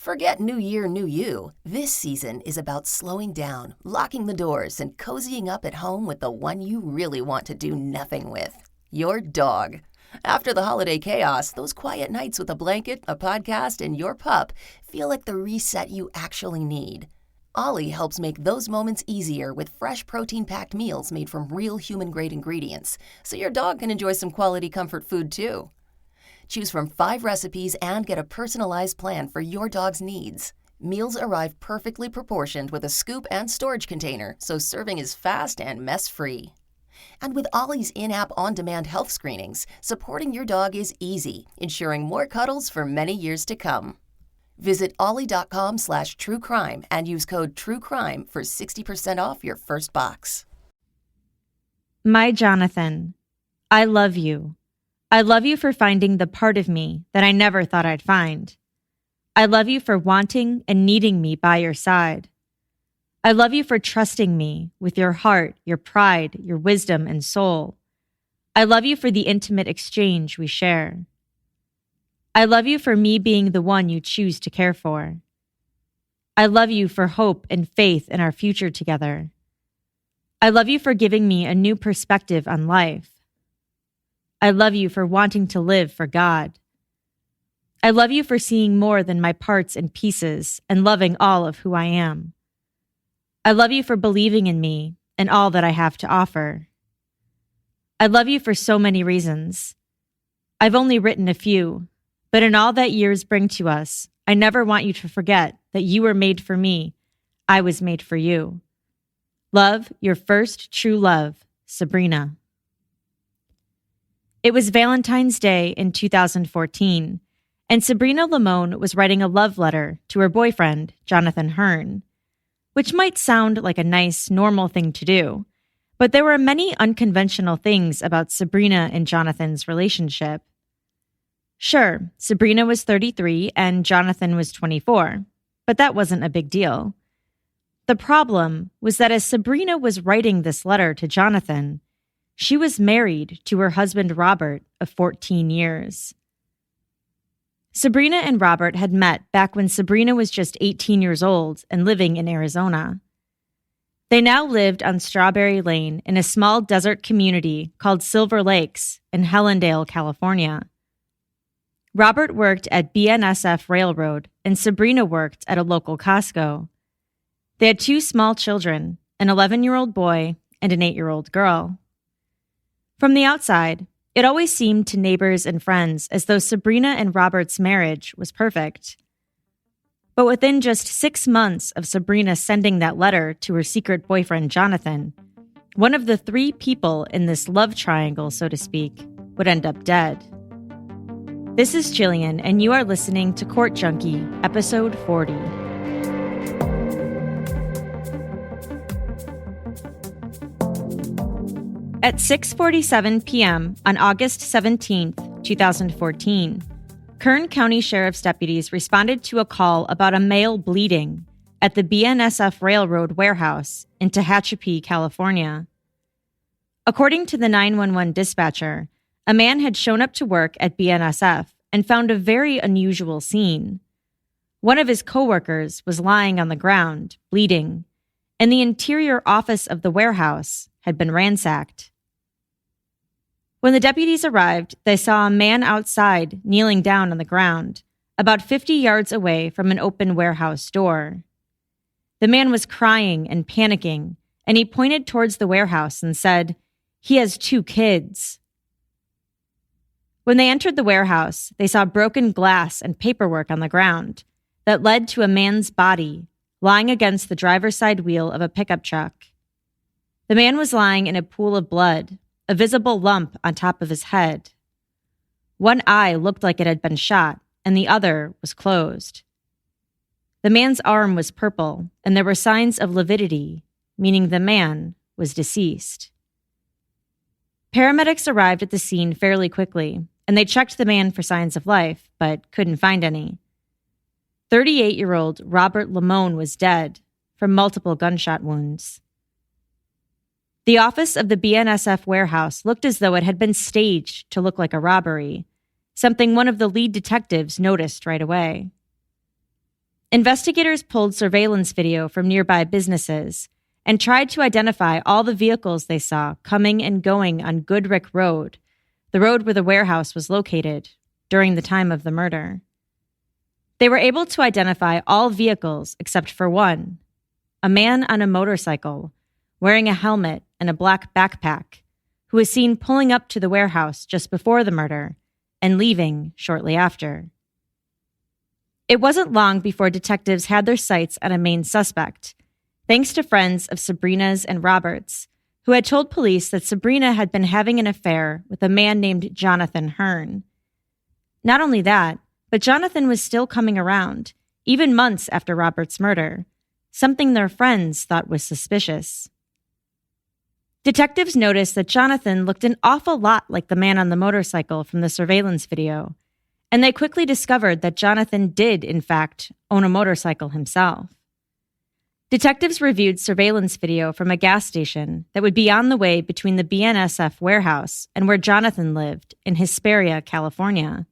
Forget New Year, New You. This season is about slowing down, locking the doors, and cozying up at home with the one you really want to do nothing with. Your dog. After the holiday chaos, those quiet nights with a blanket, a podcast, and your pup feel like the reset you actually need. Ollie helps make those moments easier with fresh protein-packed meals made from real human-grade ingredients, so your dog can enjoy some quality comfort food too. Choose from 5 recipes and get a personalized plan for your dog's needs. Meals arrive perfectly proportioned with a scoop and storage container, so serving is fast and mess-free. And with Ollie's in-app on-demand health screenings, supporting your dog is easy, ensuring more cuddles for many years to come. Visit ollie.com/truecrime and use code TRUECRIME for 60% off your first box. My Jonathan, I love you. I love you for finding the part of me that I never thought I'd find. I love you for wanting and needing me by your side. I love you for trusting me with your heart, your pride, your wisdom, and soul. I love you for the intimate exchange we share. I love you for me being the one you choose to care for. I love you for hope and faith in our future together. I love you for giving me a new perspective on life. I love you for wanting to live for God. I love you for seeing more than my parts and pieces and loving all of who I am. I love you for believing in me and all that I have to offer. I love you for so many reasons. I've only written a few, but in all that years bring to us, I never want you to forget that you were made for me. I was made for you. Love, your first true love, Sabrina. It was Valentine's Day in 2014, and Sabrina Limon was writing a love letter to her boyfriend, Jonathan Hearn, which might sound like a nice, normal thing to do, but there were many unconventional things about Sabrina and Jonathan's relationship. Sure, Sabrina was 33 and Jonathan was 24, but that wasn't a big deal. The problem was that as Sabrina was writing this letter to Jonathan, she was married to her husband Robert of 14 years. Sabrina and Robert had met back when Sabrina was just 18 years old and living in Arizona. They now lived on Strawberry Lane in a small desert community called Silver Lakes in Helendale, California. Robert worked at BNSF Railroad and Sabrina worked at a local Costco. They had 2 small children, an 11-year-old boy and an 8-year-old girl. From the outside, it always seemed to neighbors and friends as though Sabrina and Robert's marriage was perfect. But within just 6 months of Sabrina sending that letter to her secret boyfriend Jonathan, one of the 3 people in this love triangle, so to speak, would end up dead. This is Jillian, and you are listening to Court Junkie, episode 40. At 6:47 p.m. on August 17, 2014, Kern County Sheriff's deputies responded to a call about a male bleeding at the BNSF Railroad warehouse in Tehachapi, California. According to the 911 dispatcher, a man had shown up to work at BNSF and found a very unusual scene. One of his coworkers was lying on the ground, bleeding, and the interior office of the warehouse had been ransacked. When the deputies arrived, they saw a man outside kneeling down on the ground, about 50 yards away from an open warehouse door. The man was crying and panicking, and he pointed towards the warehouse and said, "He has 2 kids." When they entered the warehouse, they saw broken glass and paperwork on the ground that led to a man's body lying against the driver's side wheel of a pickup truck. The man was lying in a pool of blood, a visible lump on top of his head. One eye looked like it had been shot, and the other was closed. The man's arm was purple, and there were signs of lividity, meaning the man was deceased. Paramedics arrived at the scene fairly quickly, and they checked the man for signs of life, but couldn't find any. 38-year-old Robert Limon was dead from multiple gunshot wounds. The office of the BNSF warehouse looked as though it had been staged to look like a robbery, something one of the lead detectives noticed right away. Investigators pulled surveillance video from nearby businesses and tried to identify all the vehicles they saw coming and going on Goodrick Road, the road where the warehouse was located, during the time of the murder. They were able to identify all vehicles except for one, a man on a motorcycle, wearing a helmet and a black backpack, who was seen pulling up to the warehouse just before the murder and leaving shortly after. It wasn't long before detectives had their sights on a main suspect, thanks to friends of Sabrina's and Robert's, who had told police that Sabrina had been having an affair with a man named Jonathan Hearn. Not only that, but Jonathan was still coming around, even months after Robert's murder, something their friends thought was suspicious. Detectives noticed that Jonathan looked an awful lot like the man on the motorcycle from the surveillance video, and they quickly discovered that Jonathan did, in fact, own a motorcycle himself. Detectives reviewed surveillance video from a gas station that would be on the way between the BNSF warehouse and where Jonathan lived in Hesperia, California.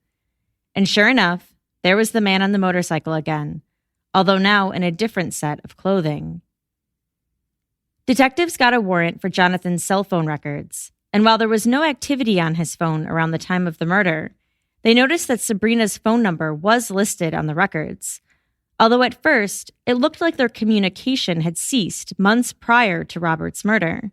And sure enough, there was the man on the motorcycle again, although now in a different set of clothing. Detectives got a warrant for Jonathan's cell phone records, and while there was no activity on his phone around the time of the murder, they noticed that Sabrina's phone number was listed on the records, although at first it looked like their communication had ceased months prior to Robert's murder.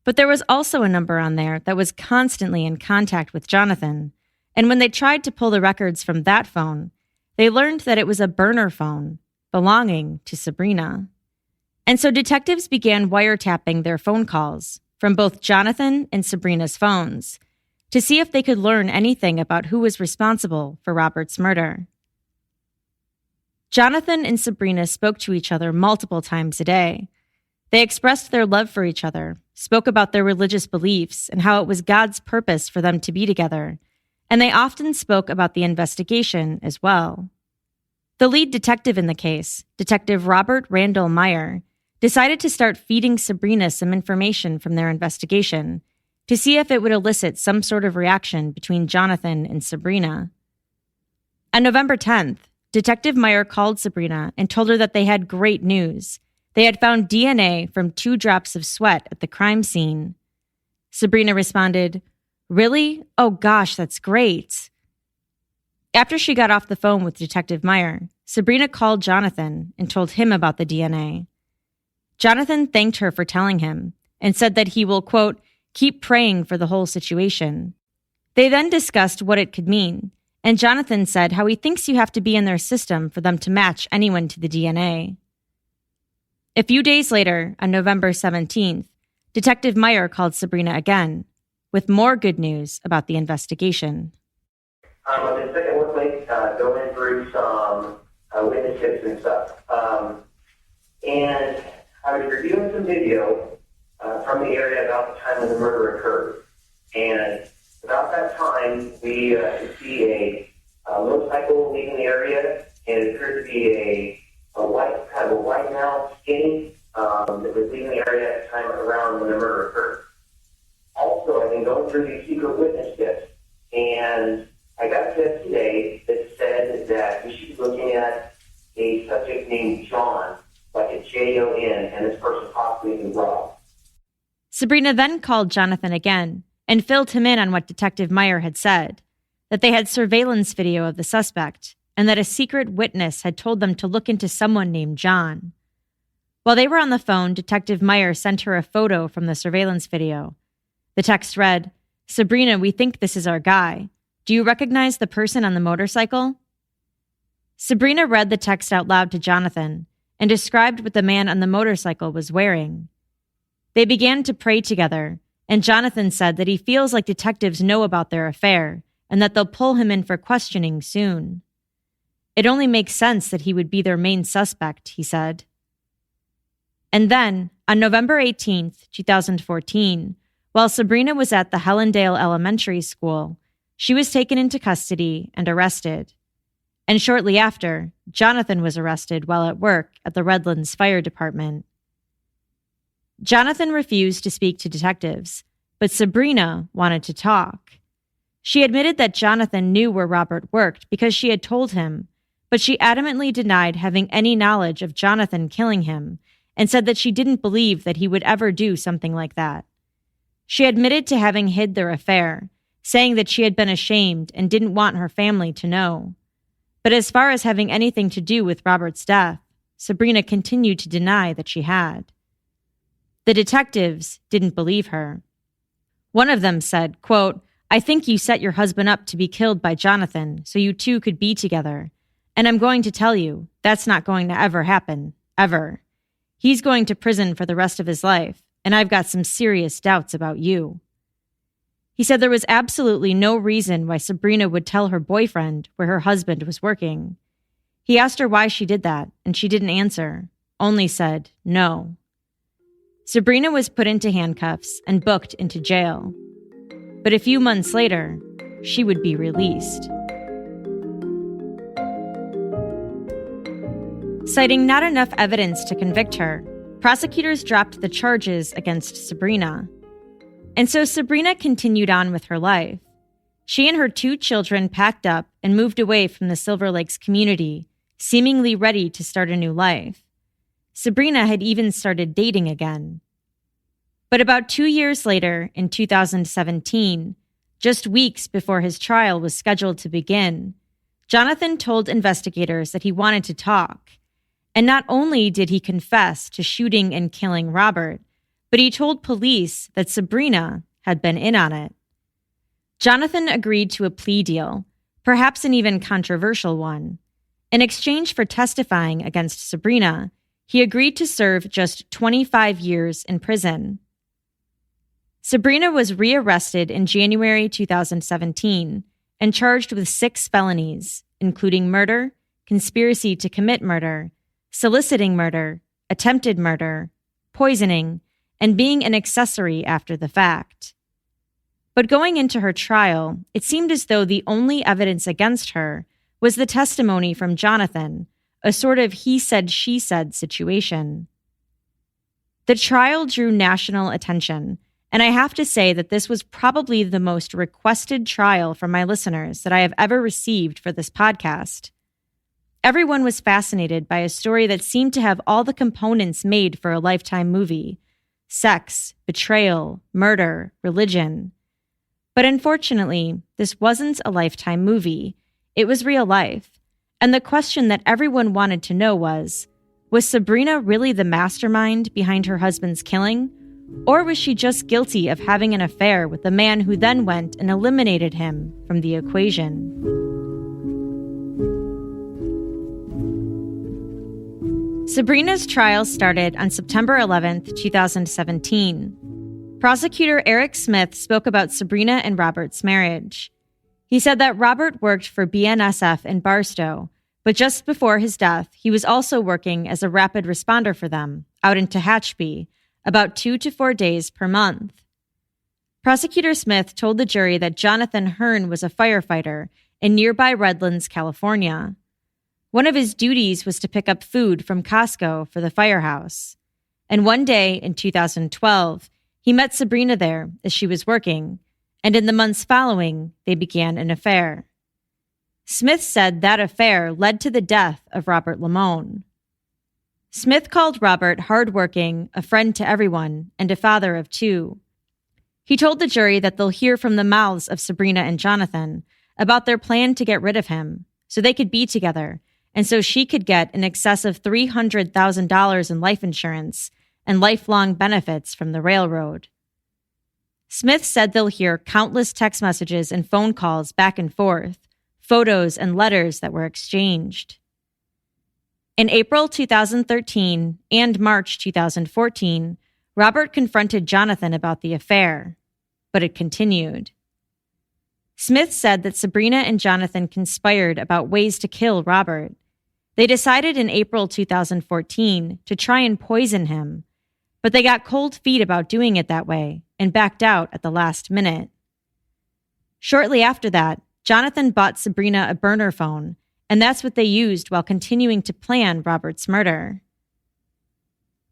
But there was also a number on there that was constantly in contact with Jonathan, and when they tried to pull the records from that phone, they learned that it was a burner phone belonging to Sabrina. And so detectives began wiretapping their phone calls from both Jonathan and Sabrina's phones to see if they could learn anything about who was responsible for Robert's murder. Jonathan and Sabrina spoke to each other multiple times a day. They expressed their love for each other, spoke about their religious beliefs and how it was God's purpose for them to be together, and they often spoke about the investigation as well. The lead detective in the case, Detective Robert Randall Meyer, decided to start feeding Sabrina some information from their investigation to see if it would elicit some sort of reaction between Jonathan and Sabrina. On November 10th, Detective Meyer called Sabrina and told her that they had great news. They had found DNA from 2 drops of sweat at the crime scene. Sabrina responded, "Really? Oh gosh, that's great." After she got off the phone with Detective Meyer, Sabrina called Jonathan and told him about the DNA. Jonathan thanked her for telling him and said that he will, quote, keep praying for the whole situation. They then discussed what it could mean, and Jonathan said how he thinks you have to be in their system for them to match anyone to the DNA. A few days later, on November 17th, Detective Meyer called Sabrina again with more good news about the investigation. I've been sitting with me, going through some witnesses and stuff. And I was reviewing some video from the area about the time when the murder occurred. And about that time, we could see a motorcycle leaving the area, and it appeared to be a white male skinny that was leaving the area at the time around when the murder occurred. Also, I've been going through these secret witness tips, and I got a tip today that said that we should be looking at a subject named John, like a Jon, and this person possibly named Rob. Sabrina then called Jonathan again and filled him in on what Detective Meyer had said, that they had surveillance video of the suspect, and that a secret witness had told them to look into someone named John. While they were on the phone, Detective Meyer sent her a photo from the surveillance video. The text read, "Sabrina, we think this is our guy. Do you recognize the person on the motorcycle?" Sabrina read the text out loud to Jonathan and described what the man on the motorcycle was wearing. They began to pray together, and Jonathan said that he feels like detectives know about their affair and that they'll pull him in for questioning soon. It only makes sense that he would be their main suspect, he said. And then, on November 18th, 2014, while Sabrina was at the Hellendale Elementary School, she was taken into custody and arrested. And shortly after, Jonathan was arrested while at work at the Redlands Fire Department. Jonathan refused to speak to detectives, but Sabrina wanted to talk. She admitted that Jonathan knew where Robert worked because she had told him, but she adamantly denied having any knowledge of Jonathan killing him and said that she didn't believe that he would ever do something like that. She admitted to having hid their affair, saying that she had been ashamed and didn't want her family to know. But as far as having anything to do with Robert's death, Sabrina continued to deny that she had. The detectives didn't believe her. One of them said, quote, "I think you set your husband up to be killed by Jonathan so you two could be together. And I'm going to tell you, that's not going to ever happen, ever. He's going to prison for the rest of his life, and I've got some serious doubts about you." He said there was absolutely no reason why Sabrina would tell her boyfriend where her husband was working. He asked her why she did that, and she didn't answer, only said no. Sabrina was put into handcuffs and booked into jail. But a few months later, she would be released. Citing not enough evidence to convict her, prosecutors dropped the charges against Sabrina. And so Sabrina continued on with her life. She and her 2 children packed up and moved away from the Silver Lakes community, seemingly ready to start a new life. Sabrina had even started dating again. But about 2 years later, in 2017, just weeks before his trial was scheduled to begin, Jonathan told investigators that he wanted to talk. And not only did he confess to shooting and killing Robert, but he told police that Sabrina had been in on it. Jonathan agreed to a plea deal, perhaps an even controversial one. In exchange for testifying against Sabrina, he agreed to serve just 25 years in prison. Sabrina was rearrested in January 2017 and charged with 6 felonies, including murder, conspiracy to commit murder, soliciting murder, attempted murder, poisoning, and being an accessory after the fact. But going into her trial, it seemed as though the only evidence against her was the testimony from Jonathan, a sort of he said, she said situation. The trial drew national attention, and I have to say that this was probably the most requested trial from my listeners that I have ever received for this podcast. Everyone was fascinated by a story that seemed to have all the components made for a Lifetime movie: sex, betrayal, murder, religion. But unfortunately, this wasn't a Lifetime movie. It was real life. And the question that everyone wanted to know was Sabrina really the mastermind behind her husband's killing? Or was she just guilty of having an affair with the man who then went and eliminated him from the equation? Sabrina's trial started on September 11th, 2017. Prosecutor Eric Smith spoke about Sabrina and Robert's marriage. He said that Robert worked for BNSF in Barstow, but just before his death, he was also working as a rapid responder for them out in Tehachapi, about 2 to 4 days per month. Prosecutor Smith told the jury that Jonathan Hearn was a firefighter in nearby Redlands, California. One of his duties was to pick up food from Costco for the firehouse. And one day in 2012, he met Sabrina there as she was working, and in the months following, they began an affair. Smith said that affair led to the death of Robert Limon. Smith called Robert hardworking, a friend to everyone, and a father of 2. He told the jury that they'll hear from the mouths of Sabrina and Jonathan about their plan to get rid of him so they could be together, and so she could get in excess of $300,000 in life insurance and lifelong benefits from the railroad. Smith said they'll hear countless text messages and phone calls back and forth, photos and letters that were exchanged. In April 2013 and March 2014, Robert confronted Jonathan about the affair, but it continued. Smith said that Sabrina and Jonathan conspired about ways to kill Robert. They decided in April 2014 to try and poison him, but they got cold feet about doing it that way and backed out at the last minute. Shortly after that, Jonathan bought Sabrina a burner phone, and that's what they used while continuing to plan Robert's murder.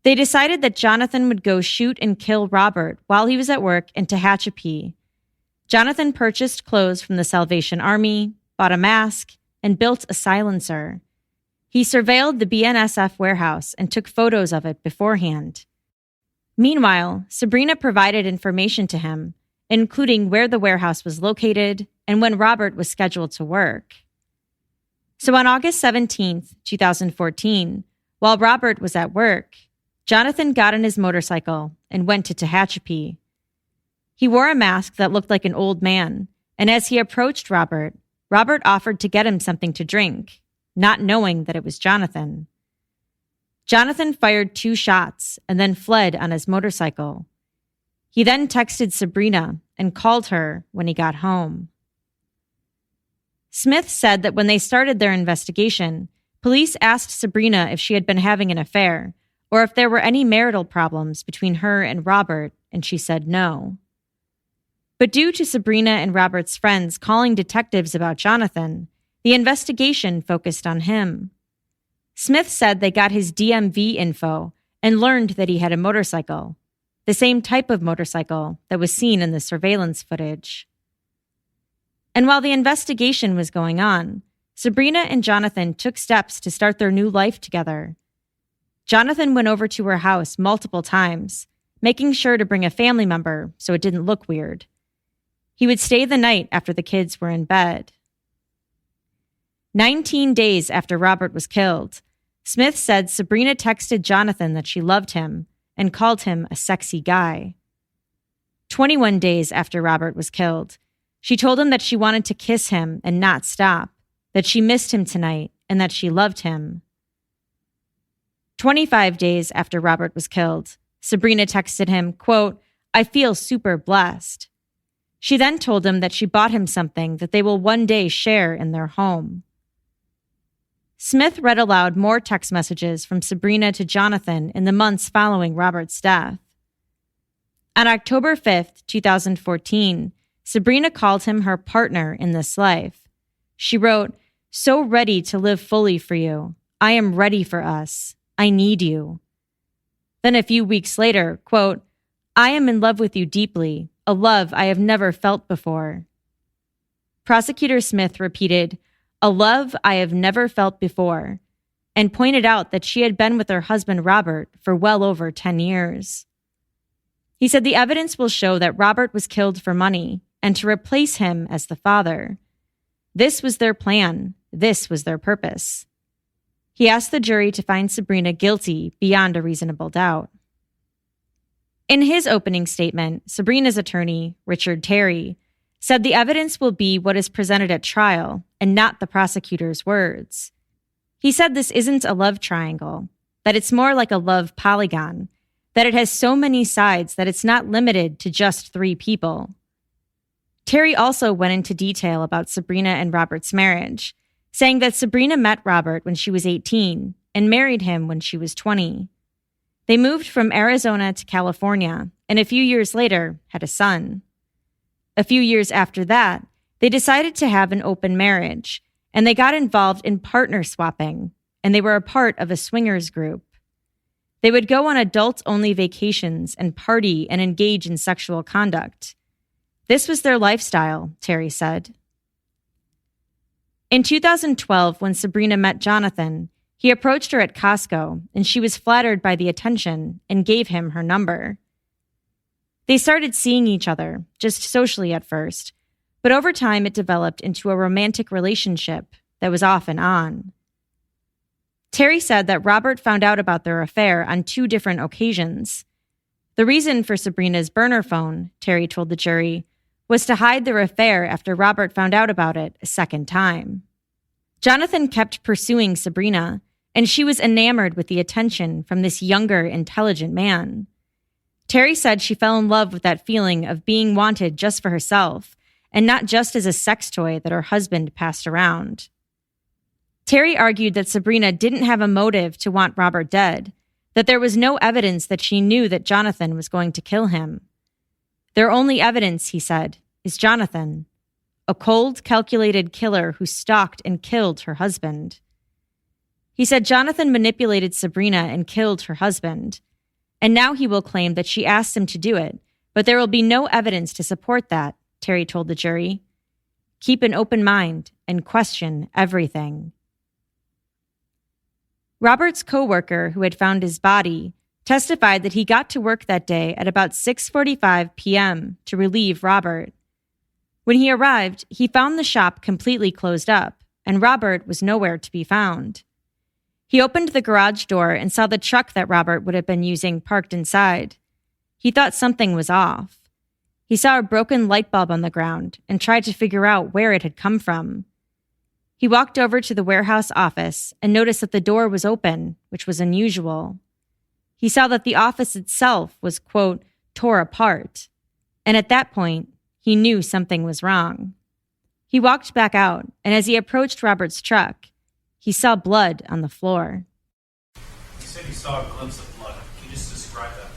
They decided that Jonathan would go shoot and kill Robert while he was at work in Tehachapi. Jonathan purchased clothes from the Salvation Army, bought a mask, and built a silencer. He surveilled the BNSF warehouse and took photos of it beforehand. Meanwhile, Sabrina provided information to him, including where the warehouse was located and when Robert was scheduled to work. So on August 17th, 2014, while Robert was at work, Jonathan got on his motorcycle and went to Tehachapi. He wore a mask that looked like an old man, and as he approached Robert, Robert offered to get him something to drink, not knowing that it was Jonathan. Jonathan fired 2 shots and then fled on his motorcycle. He then texted Sabrina and called her when he got home. Smith said that when they started their investigation, police asked Sabrina if she had been having an affair or if there were any marital problems between her and Robert, and she said no. But due to Sabrina and Robert's friends calling detectives about Jonathan, the investigation focused on him. Smith said they got his DMV info and learned that he had a motorcycle, the same type of motorcycle that was seen in the surveillance footage. And while the investigation was going on, Sabrina and Jonathan took steps to start their new life together. Jonathan went over to her house multiple times, making sure to bring a family member so it didn't look weird. He would stay the night after the kids were in bed. 19 days after Robert was killed, Smith said Sabrina texted Jonathan that she loved him and called him a sexy guy. 21 days after Robert was killed, she told him that she wanted to kiss him and not stop, that she missed him tonight and that she loved him. 25 days after Robert was killed, Sabrina texted him, quote, "I feel super blessed." She then told him that she bought him something that they will one day share in their home. Smith read aloud more text messages from Sabrina to Jonathan in the months following Robert's death. On October 5th, 2014, Sabrina called him her partner in this life. She wrote, "So ready to live fully for you. I am ready for us. I need you." Then a few weeks later, quote, "I am in love with you deeply, a love I have never felt before." Prosecutor Smith repeated, "A love I have never felt before," and pointed out that she had been with her husband Robert for well over 10 years. He said the evidence will show that Robert was killed for money and to replace him as the father. This was their plan. This was their purpose. He asked the jury to find Sabrina guilty beyond a reasonable doubt. In his opening statement, Sabrina's attorney, Richard Terry, said the evidence will be what is presented at trial and not the prosecutor's words. He said this isn't a love triangle, that it's more like a love polygon, that it has so many sides that it's not limited to just 3 people. Terry also went into detail about Sabrina and Robert's marriage, saying that Sabrina met Robert when she was 18 and married him when she was 20. They moved from Arizona to California and a few years later had a son. A few years after that, they decided to have an open marriage, and they got involved in partner swapping, and they were a part of a swingers group. They would go on adult-only vacations and party and engage in sexual conduct. This was their lifestyle, Terry said. In 2012, when Sabrina met Jonathan, he approached her at Costco, and she was flattered by the attention and gave him her number. They started seeing each other, just socially at first, but over time it developed into a romantic relationship that was off and on. Terry said that Robert found out about their affair on 2 different occasions. The reason for Sabrina's burner phone, Terry told the jury, was to hide their affair after Robert found out about it a second time. Jonathan kept pursuing Sabrina, and she was enamored with the attention from this younger, intelligent man. Terry said she fell in love with that feeling of being wanted just for herself, and not just as a sex toy that her husband passed around. Terry argued that Sabrina didn't have a motive to want Robert dead, that there was no evidence that she knew that Jonathan was going to kill him. Their only evidence, he said, is Jonathan, a cold, calculated killer who stalked and killed her husband. He said Jonathan manipulated Sabrina and killed her husband, and now he will claim that she asked him to do it, but there will be no evidence to support that, Terry told the jury. Keep an open mind and question everything. Robert's coworker who had found his body testified that he got to work that day at about 6:45 p.m. to relieve Robert. When he arrived, he found the shop completely closed up, and Robert was nowhere to be found. He opened the garage door and saw the truck that Robert would have been using parked inside. He thought something was off. He saw a broken light bulb on the ground and tried to figure out where it had come from. He walked over to the warehouse office and noticed that the door was open, which was unusual. He saw that the office itself was, quote, tore apart. And at that point, he knew something was wrong. He walked back out, and as he approached Robert's truck, he saw blood on the floor. You said you saw a glimpse of blood. Can you just describe that,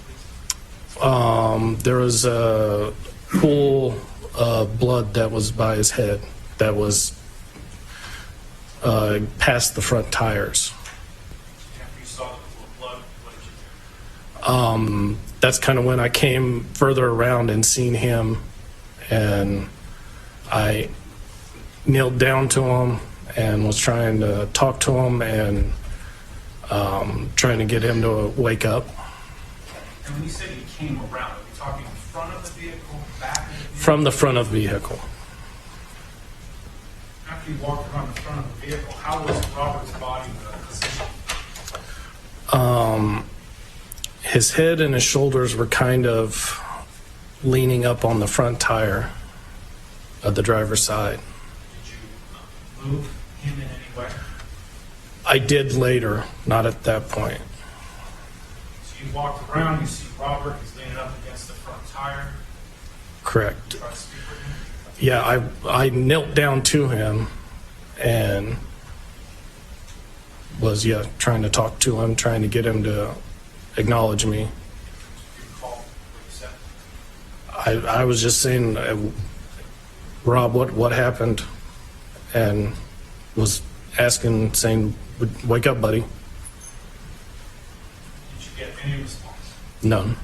please? There was a pool of blood that was by his head that was past the front tires. After you saw the pool of blood, what did you do? That's kind of when I came further around and seen him, and I kneeled down to him and was trying to talk to him and trying to get him to wake up. And when you say you came around, are you talking in front of the vehicle, back of the vehicle? From the front of the vehicle. After you walked around the front of the vehicle, how was Robert's body positioned? His head and his shoulders were kind of leaning up on the front tire of the driver's side. Did you move him in any way? I did later, not at that point. So you walked around, you see Robert, he's leaning up against the front tire. Correct. Try to speak with him. Yeah, I knelt down to him and was, trying to talk to him, trying to get him to acknowledge me. You recall what you said? I was just saying, Rob, what happened? And was asking, saying, wake up, buddy. Did you get any response? None.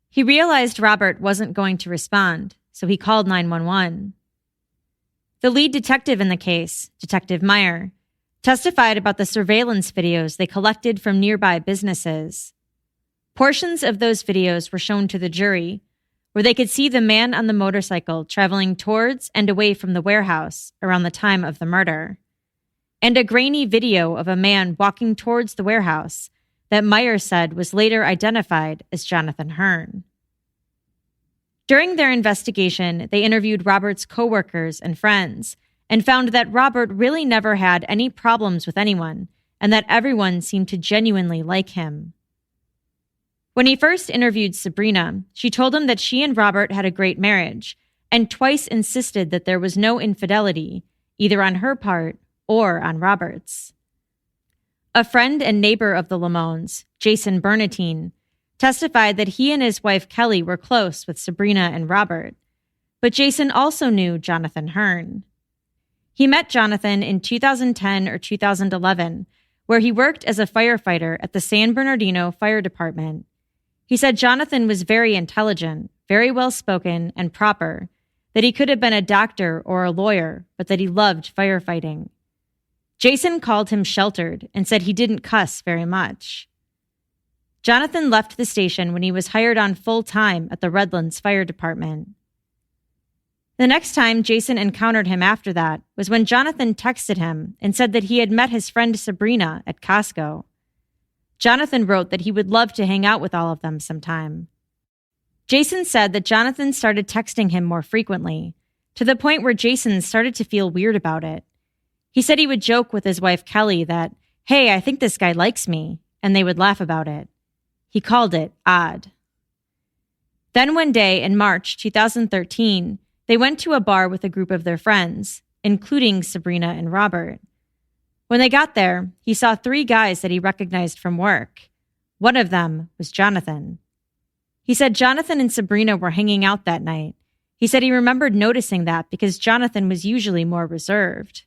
He realized Robert wasn't going to respond, so he called 911. The lead detective in the case, Detective Meyer, testified about the surveillance videos they collected from nearby businesses. Portions of those videos were shown to the jury, where they could see the man on the motorcycle traveling towards and away from the warehouse around the time of the murder, and a grainy video of a man walking towards the warehouse that Meyer said was later identified as Jonathan Hearn. During their investigation, they interviewed Robert's coworkers and friends and found that Robert really never had any problems with anyone and that everyone seemed to genuinely like him. When he first interviewed Sabrina, she told him that she and Robert had a great marriage and twice insisted that there was no infidelity, either on her part or on Robert's. A friend and neighbor of the Limons, Jason Bernatine, testified that he and his wife Kelly were close with Sabrina and Robert, but Jason also knew Jonathan Hearn. He met Jonathan in 2010 or 2011, where he worked as a firefighter at the San Bernardino Fire Department. He said Jonathan was very intelligent, very well-spoken, and proper, that he could have been a doctor or a lawyer, but that he loved firefighting. Jason called him sheltered and said he didn't cuss very much. Jonathan left the station when he was hired on full-time at the Redlands Fire Department. The next time Jason encountered him after that was when Jonathan texted him and said that he had met his friend Sabrina at Costco. Jonathan wrote that he would love to hang out with all of them sometime. Jason said that Jonathan started texting him more frequently, to the point where Jason started to feel weird about it. He said he would joke with his wife Kelly that, "Hey, I think this guy likes me," and they would laugh about it. He called it odd. Then one day in March 2013, they went to a bar with a group of their friends, including Sabrina and Robert. When they got there, he saw 3 guys that he recognized from work. One of them was Jonathan. He said Jonathan and Sabrina were hanging out that night. He said he remembered noticing that because Jonathan was usually more reserved.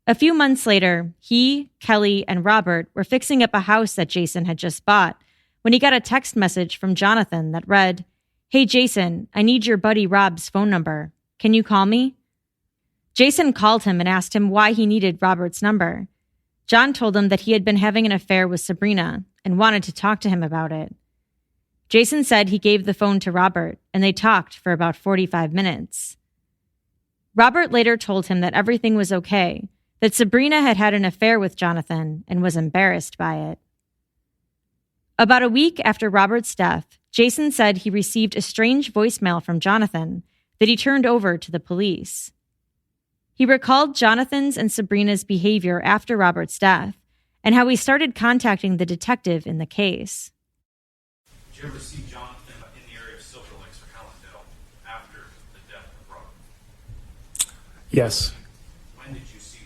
A few months later, he, Kelly, and Robert were fixing up a house that Jason had just bought when he got a text message from Jonathan that read, "Hey Jason, I need your buddy Rob's phone number. Can you call me?" Jason called him and asked him why he needed Robert's number. John told him that he had been having an affair with Sabrina and wanted to talk to him about it. Jason said he gave the phone to Robert, and they talked for about 45 minutes. Robert later told him that everything was okay, that Sabrina had had an affair with Jonathan and was embarrassed by it. About a week after Robert's death, Jason said he received a strange voicemail from Jonathan that he turned over to the police. He recalled Jonathan's and Sabrina's behavior after Robert's death and how he started contacting the detective in the case. Did you ever see Jonathan in the area of Silver Lakes or Hallandale after the death of Robert? Yes. When did you see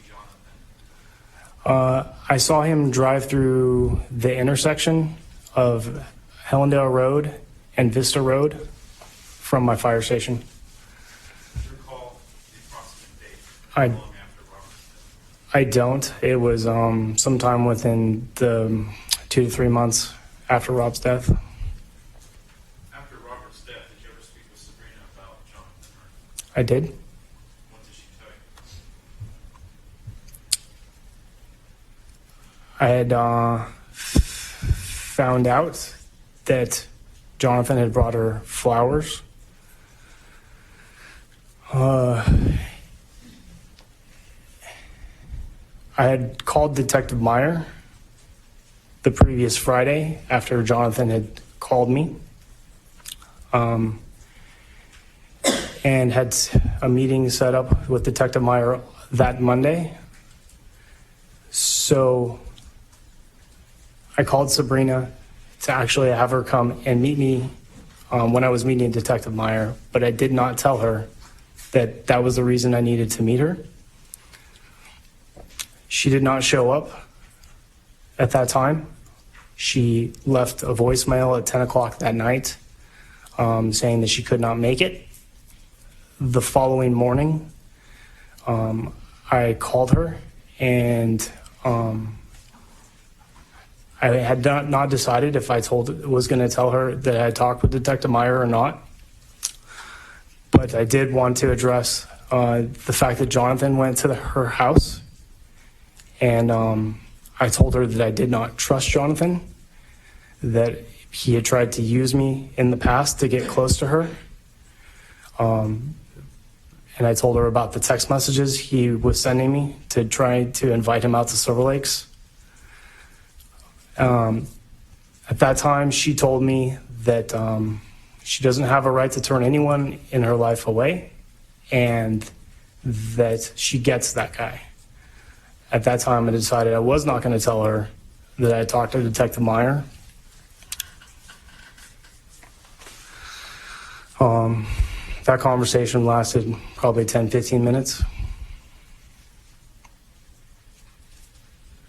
Jonathan? I saw him drive through the intersection of Hallandale Road and Vista Road from my fire station. Do you recall the approximate date? How long after Robert's death? I don't. It was sometime within the 2 to 3 months after Rob's death. After Robert's death, did you ever speak with Sabrina about Jonathan? I did. What did she tell you? I had found out that Jonathan had brought her flowers. I had called Detective Meyer the previous Friday after Jonathan had called me, and had a meeting set up with Detective Meyer that Monday. So I called Sabrina to actually have her come and meet me when I was meeting Detective Meyer, but I did not tell her that that was the reason I needed to meet her. She did not show up at that time. She left a voicemail at 10 o'clock that night saying that she could not make it. The following morning, I called her and I had not decided if I was going to tell her that I had talked with Detective Meyer or not. But I did want to address the fact that Jonathan went to her house, and I told her that I did not trust Jonathan, that he had tried to use me in the past to get close to her. And I told her about the text messages he was sending me to try to invite him out to Silver Lakes. At that time, she told me that she doesn't have a right to turn anyone in her life away, and that she gets that guy. At that time, I decided I was not going to tell her that I had talked to Detective Meyer. That conversation lasted probably 10, 15 minutes.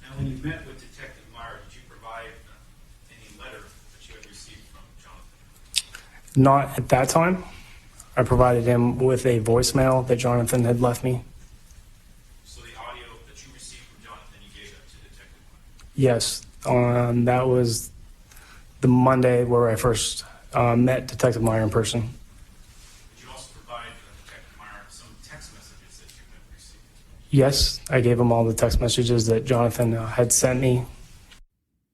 Now, when you met with Detective Meyer, did you provide any letter that you had received from Jonathan? Not at that time. I provided him with a voicemail that Jonathan had left me. So the audio that you received from Jonathan, you gave that to Detective Meyer? Yes, that was the Monday where I first met Detective Meyer in person. Did you also provide Detective Meyer some text messages that you had received? Yes, I gave him all the text messages that Jonathan had sent me.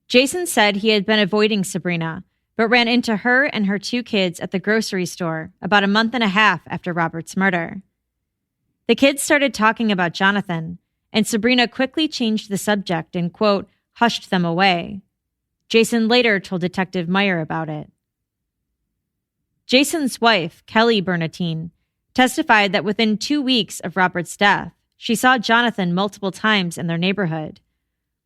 Jason said he had been avoiding Sabrina, but ran into her and her 2 kids at the grocery store about a month and a half after Robert's murder. The kids started talking about Jonathan, and Sabrina quickly changed the subject and, quote, hushed them away. Jason later told Detective Meyer about it. Jason's wife, Kelly Bernatine, testified that within 2 weeks of Robert's death, she saw Jonathan multiple times in their neighborhood.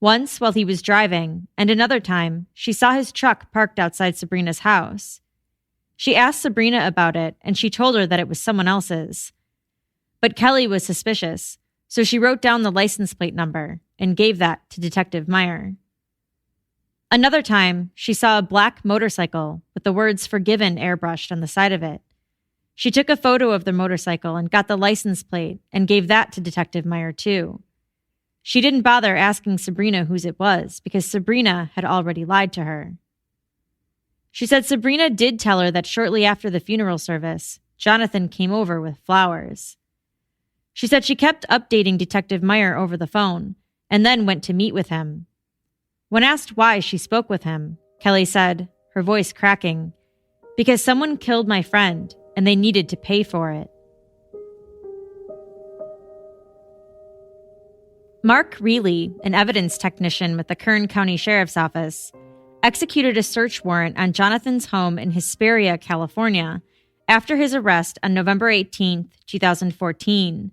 Once while he was driving, and another time, she saw his truck parked outside Sabrina's house. She asked Sabrina about it, and she told her that it was someone else's. But Kelly was suspicious, so she wrote down the license plate number and gave that to Detective Meyer. Another time, she saw a black motorcycle with the words "forgiven" airbrushed on the side of it. She took a photo of the motorcycle and got the license plate and gave that to Detective Meyer too. She didn't bother asking Sabrina whose it was because Sabrina had already lied to her. She said Sabrina did tell her that shortly after the funeral service, Jonathan came over with flowers. She said she kept updating Detective Meyer over the phone and then went to meet with him. When asked why she spoke with him, Kelly said, her voice cracking, "Because someone killed my friend and they needed to pay for it." Mark Reilly, an evidence technician with the Kern County Sheriff's Office, executed a search warrant on Jonathan's home in Hesperia, California, after his arrest on November 18, 2014.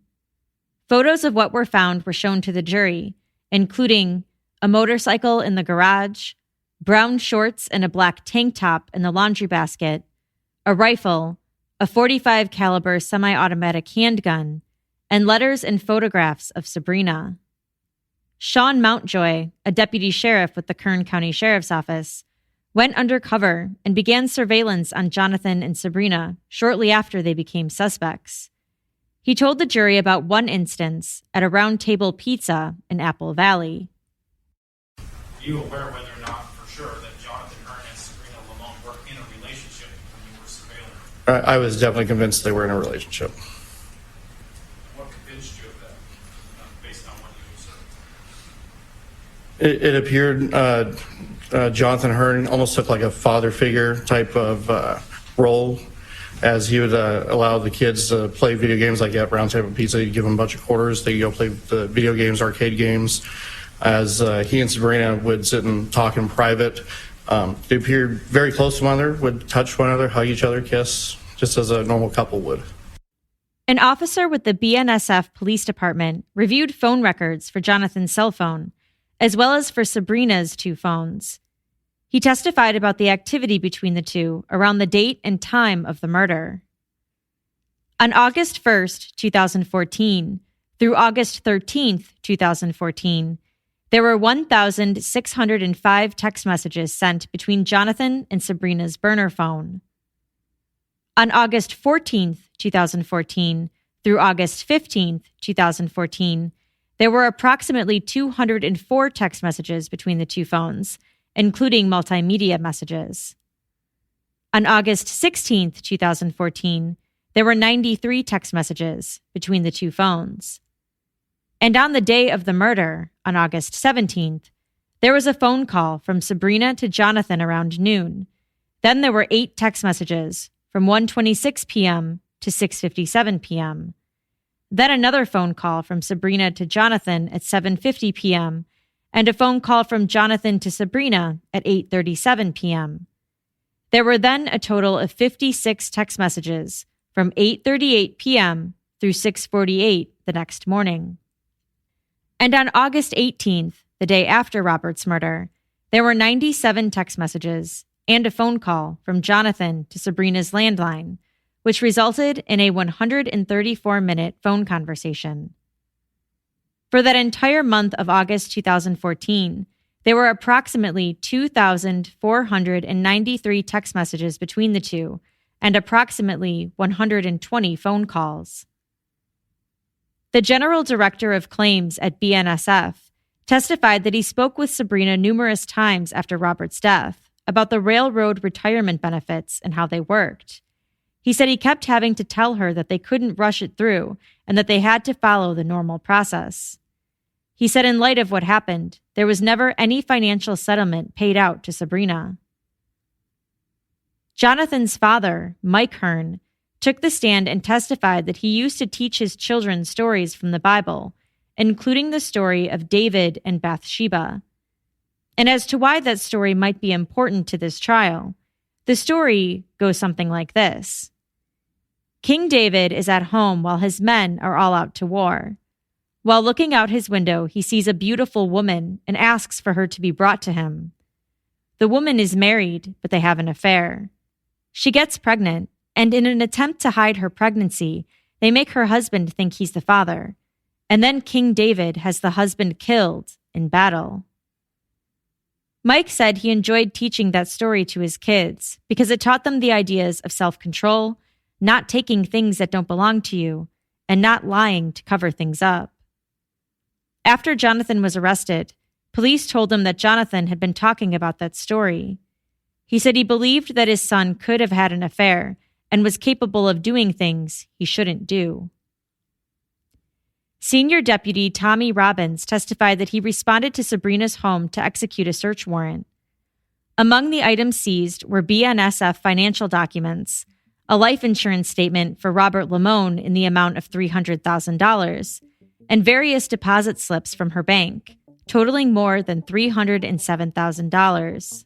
Photos of what were found were shown to the jury, including a motorcycle in the garage, brown shorts and a black tank top in the laundry basket, a rifle, a .45 caliber semi-automatic handgun, and letters and photographs of Sabrina. Sean Mountjoy, a deputy sheriff with the Kern County Sheriff's Office, went undercover and began surveillance on Jonathan and Sabrina shortly after they became suspects. He told the jury about one instance at a Round Table Pizza in Apple Valley. Are you aware whether or not for sure that Jonathan Hearn and Sabrina Limon were in a relationship when you were surveilling? I was definitely convinced they were in a relationship. What convinced you of that, based on what you observed? It appeared Jonathan Hearn almost took like a father figure type of role, as he would allow the kids to play video games like at Round Table Pizza. He'd give them a bunch of quarters. They'd go play the video games, arcade games, as he and Sabrina would sit and talk in private. They appeared very close to one another, would touch one another, hug each other, kiss, just as a normal couple would. An officer with the BNSF Police Department reviewed phone records for Jonathan's cell phone, as well as for Sabrina's two phones. He testified about the activity between the two around the date and time of the murder. On August 1st, 2014, through August 13th, 2014, there were 1,605 text messages sent between Jonathan and Sabrina's burner phone. On August 14th, 2014, through August 15th, 2014, there were approximately 204 text messages between the two phones, including multimedia messages. On August 16th, 2014, there were 93 text messages between the two phones. And on the day of the murder, on August 17th, there was a phone call from Sabrina to Jonathan around noon. Then there were 8 text messages from 1:26 p.m. to 6:57 p.m. Then another phone call from Sabrina to Jonathan at 7:50 p.m. and a phone call from Jonathan to Sabrina at 8:37 p.m. There were then a total of 56 text messages from 8:38 p.m. through 6:48 the next morning. And on August 18th, the day after Robert's murder, there were 97 text messages and a phone call from Jonathan to Sabrina's landline, which resulted in a 134-minute phone conversation. For that entire month of August 2014, there were approximately 2,493 text messages between the two and approximately 120 phone calls. The General Director of Claims at BNSF testified that he spoke with Sabrina numerous times after Robert's death about the railroad retirement benefits and how they worked. He said he kept having to tell her that they couldn't rush it through and that they had to follow the normal process. He said in light of what happened, there was never any financial settlement paid out to Sabrina. Jonathan's father, Mike Hearn, took the stand and testified that he used to teach his children stories from the Bible, including the story of David and Bathsheba. And as to why that story might be important to this trial, the story goes something like this. King David is at home while his men are all out to war. While looking out his window, he sees a beautiful woman and asks for her to be brought to him. The woman is married, but they have an affair. She gets pregnant, and in an attempt to hide her pregnancy, they make her husband think he's the father. And then King David has the husband killed in battle. Mike said he enjoyed teaching that story to his kids because it taught them the ideas of self-control, not taking things that don't belong to you, and not lying to cover things up. After Jonathan was arrested, police told him that Jonathan had been talking about that story. He said he believed that his son could have had an affair and was capable of doing things he shouldn't do. Senior Deputy Tommy Robbins testified that he responded to Sabrina's home to execute a search warrant. Among the items seized were BNSF financial documents, a life insurance statement for Robert Limon in the amount of $300,000, and various deposit slips from her bank, totaling more than $307,000.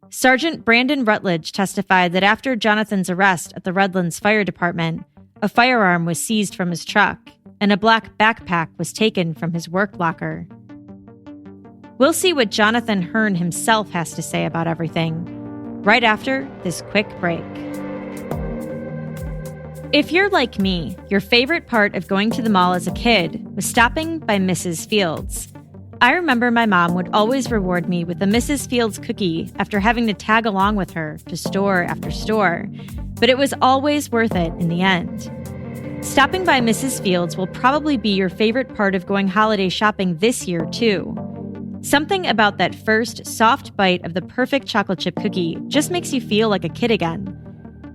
Sergeant Brandon Rutledge testified that after Jonathan's arrest at the Redlands Fire Department, a firearm was seized from his truck, and a black backpack was taken from his work locker. We'll see what Jonathan Hearn himself has to say about everything, right after this quick break. If you're like me, your favorite part of going to the mall as a kid was stopping by Mrs. Fields. I remember my mom would always reward me with a Mrs. Fields cookie after having to tag along with her to store after store, but it was always worth it in the end. Stopping by Mrs. Fields will probably be your favorite part of going holiday shopping this year, too. Something about that first soft bite of the perfect chocolate chip cookie just makes you feel like a kid again.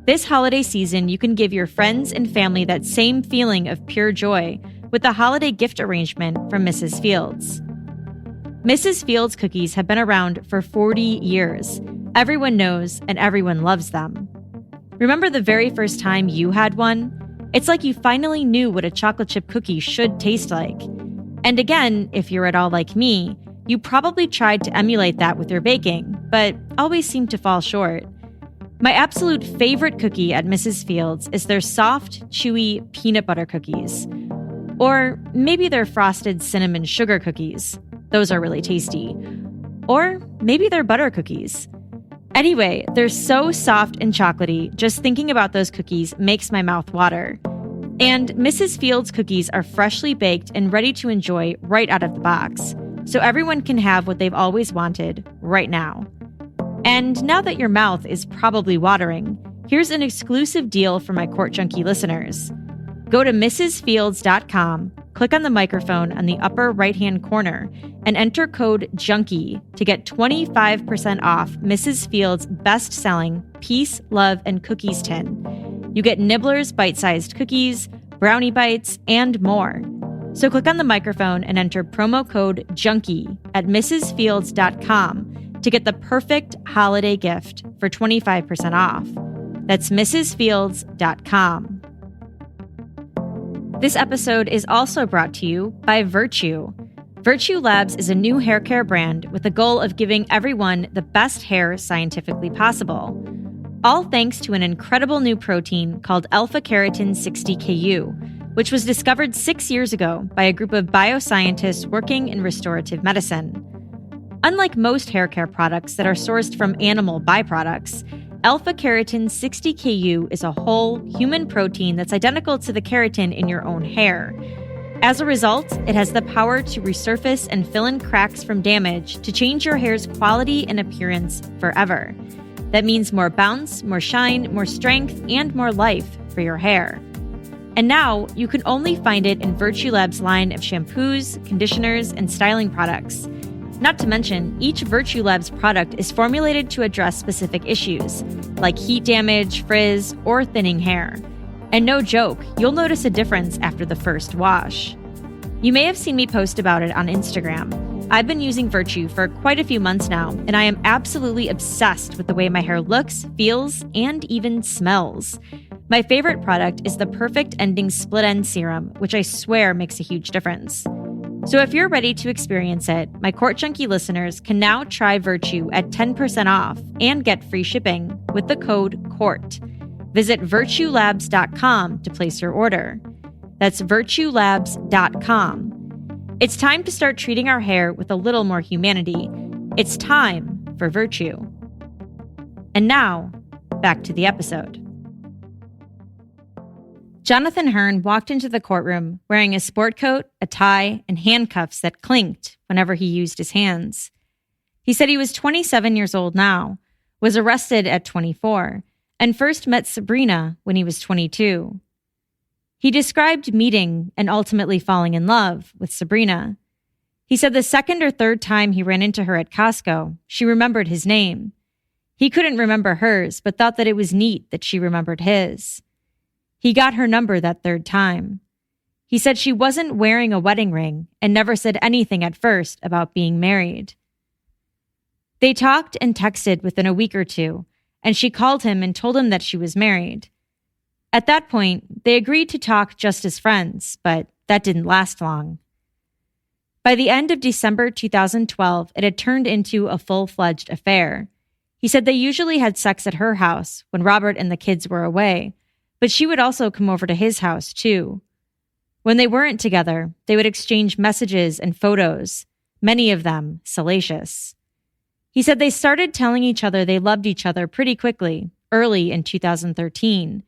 This holiday season, you can give your friends and family that same feeling of pure joy with the holiday gift arrangement from Mrs. Fields. Mrs. Fields cookies have been around for 40 years. Everyone knows and everyone loves them. Remember the very first time you had one? It's like you finally knew what a chocolate chip cookie should taste like. And again, if you're at all like me, you probably tried to emulate that with your baking, but always seemed to fall short. My absolute favorite cookie at Mrs. Fields is their soft, chewy peanut butter cookies. Or maybe their frosted cinnamon sugar cookies. Those are really tasty. Or maybe they're butter cookies. Anyway, they're so soft and chocolatey, just thinking about those cookies makes my mouth water. And Mrs. Fields cookies are freshly baked and ready to enjoy right out of the box, so everyone can have what they've always wanted right now. And now that your mouth is probably watering, here's an exclusive deal for my Court Junkie listeners. Go to mrsfields.com, click on the microphone on the upper right-hand corner, and enter code JUNKIE to get 25% off Mrs. Fields' best-selling Peace, Love, and Cookies tin. You get Nibbler's bite-sized cookies, brownie bites, and more. So click on the microphone and enter promo code JUNKIE at mrsfields.com to get the perfect holiday gift for 25% off. That's mrsfields.com. This episode is also brought to you by Virtue. Virtue Labs is a new hair care brand with the goal of giving everyone the best hair scientifically possible. All thanks to an incredible new protein called alpha-keratin 60KU, which was discovered 6 years ago by a group of bioscientists working in restorative medicine. Unlike most hair care products that are sourced from animal byproducts, alpha-keratin 60KU is a whole, human protein that's identical to the keratin in your own hair. As a result, it has the power to resurface and fill in cracks from damage to change your hair's quality and appearance forever. That means more bounce, more shine, more strength, and more life for your hair. And now, you can only find it in Virtue Labs' line of shampoos, conditioners, and styling products. Not to mention, each Virtue Labs product is formulated to address specific issues, like heat damage, frizz, or thinning hair. And no joke, you'll notice a difference after the first wash. You may have seen me post about it on Instagram. I've been using Virtue for quite a few months now, and I am absolutely obsessed with the way my hair looks, feels, and even smells. My favorite product is the Perfect Ending Split End Serum, which I swear makes a huge difference. So if you're ready to experience it, my Court Junkie listeners can now try Virtue at 10% off and get free shipping with the code COURT. Visit virtuelabs.com to place your order. That's virtuelabs.com. It's time to start treating our hair with a little more humanity. It's time for Virtue. And now, back to the episode. Jonathan Hearn walked into the courtroom wearing a sport coat, a tie, and handcuffs that clinked whenever he used his hands. He said he was 27 years old now, was arrested at 24, and first met Sabrina when he was 22. He described meeting and ultimately falling in love with Sabrina. He said the second or third time he ran into her at Costco, she remembered his name. He couldn't remember hers, but thought that it was neat that she remembered his. He got her number that third time. He said she wasn't wearing a wedding ring and never said anything at first about being married. They talked and texted within a week or two, and she called him and told him that she was married. At that point, they agreed to talk just as friends, but that didn't last long. By the end of December 2012, it had turned into a full-fledged affair. He said they usually had sex at her house when Robert and the kids were away, but she would also come over to his house too. When they weren't together, they would exchange messages and photos, many of them salacious. He said they started telling each other they loved each other pretty quickly, early in 2013.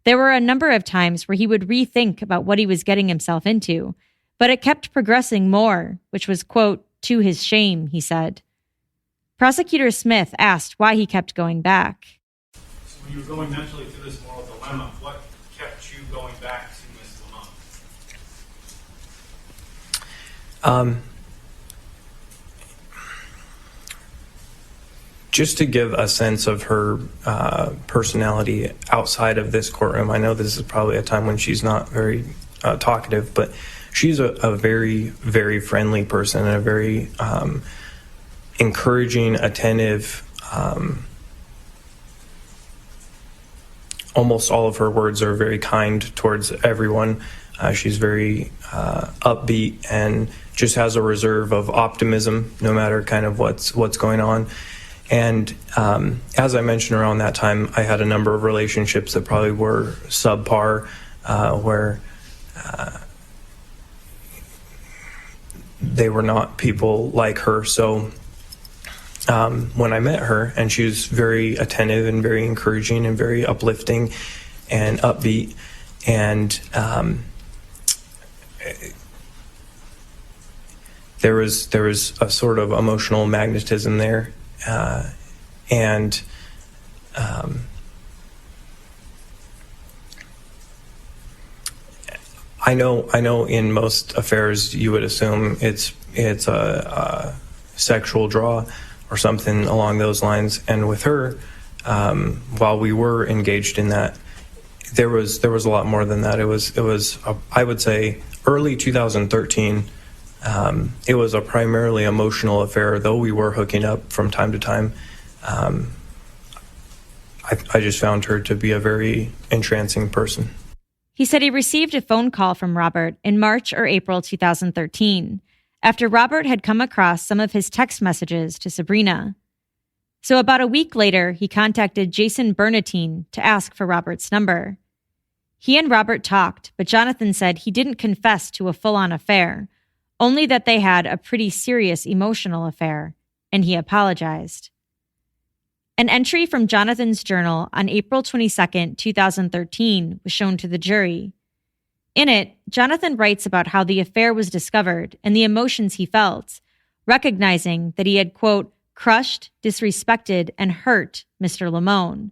There were a number of times where he would rethink about what he was getting himself into, but it kept progressing more, which was, quote, to his shame, he said. Prosecutor Smith asked why he kept going back. So when you were going mentally through this moral dilemma, what kept you going back to Ms. Limon? Just to give a sense of her personality outside of this courtroom, I know this is probably a time when she's not very talkative, but she's a very, very friendly person and a very encouraging, attentive. Almost all of her words are very kind towards everyone. She's very upbeat and just has a reserve of optimism no matter kind of what's going on. And as I mentioned, around that time, I had a number of relationships that probably were subpar, where they were not people like her. So when I met her, and she was very attentive and very encouraging and very uplifting and upbeat, and there was a sort of emotional magnetism there. And I know in most affairs you would assume it's a sexual draw or something along those lines. And with her, while we were engaged in that, there was a lot more than that. It was I would say early 2013. It was a primarily emotional affair, though we were hooking up from time to time. I just found her to be a very entrancing person. He said he received a phone call from Robert in March or April 2013, after Robert had come across some of his text messages to Sabrina. So about a week later, he contacted Jason Bernatine to ask for Robert's number. He and Robert talked, but Jonathan said he didn't confess to a full-on affair, only that they had a pretty serious emotional affair, and he apologized. An entry from Jonathan's journal on April 22, 2013 was shown to the jury. In it, Jonathan writes about how the affair was discovered and the emotions he felt, recognizing that he had, quote, crushed, disrespected, and hurt Mr. Limon.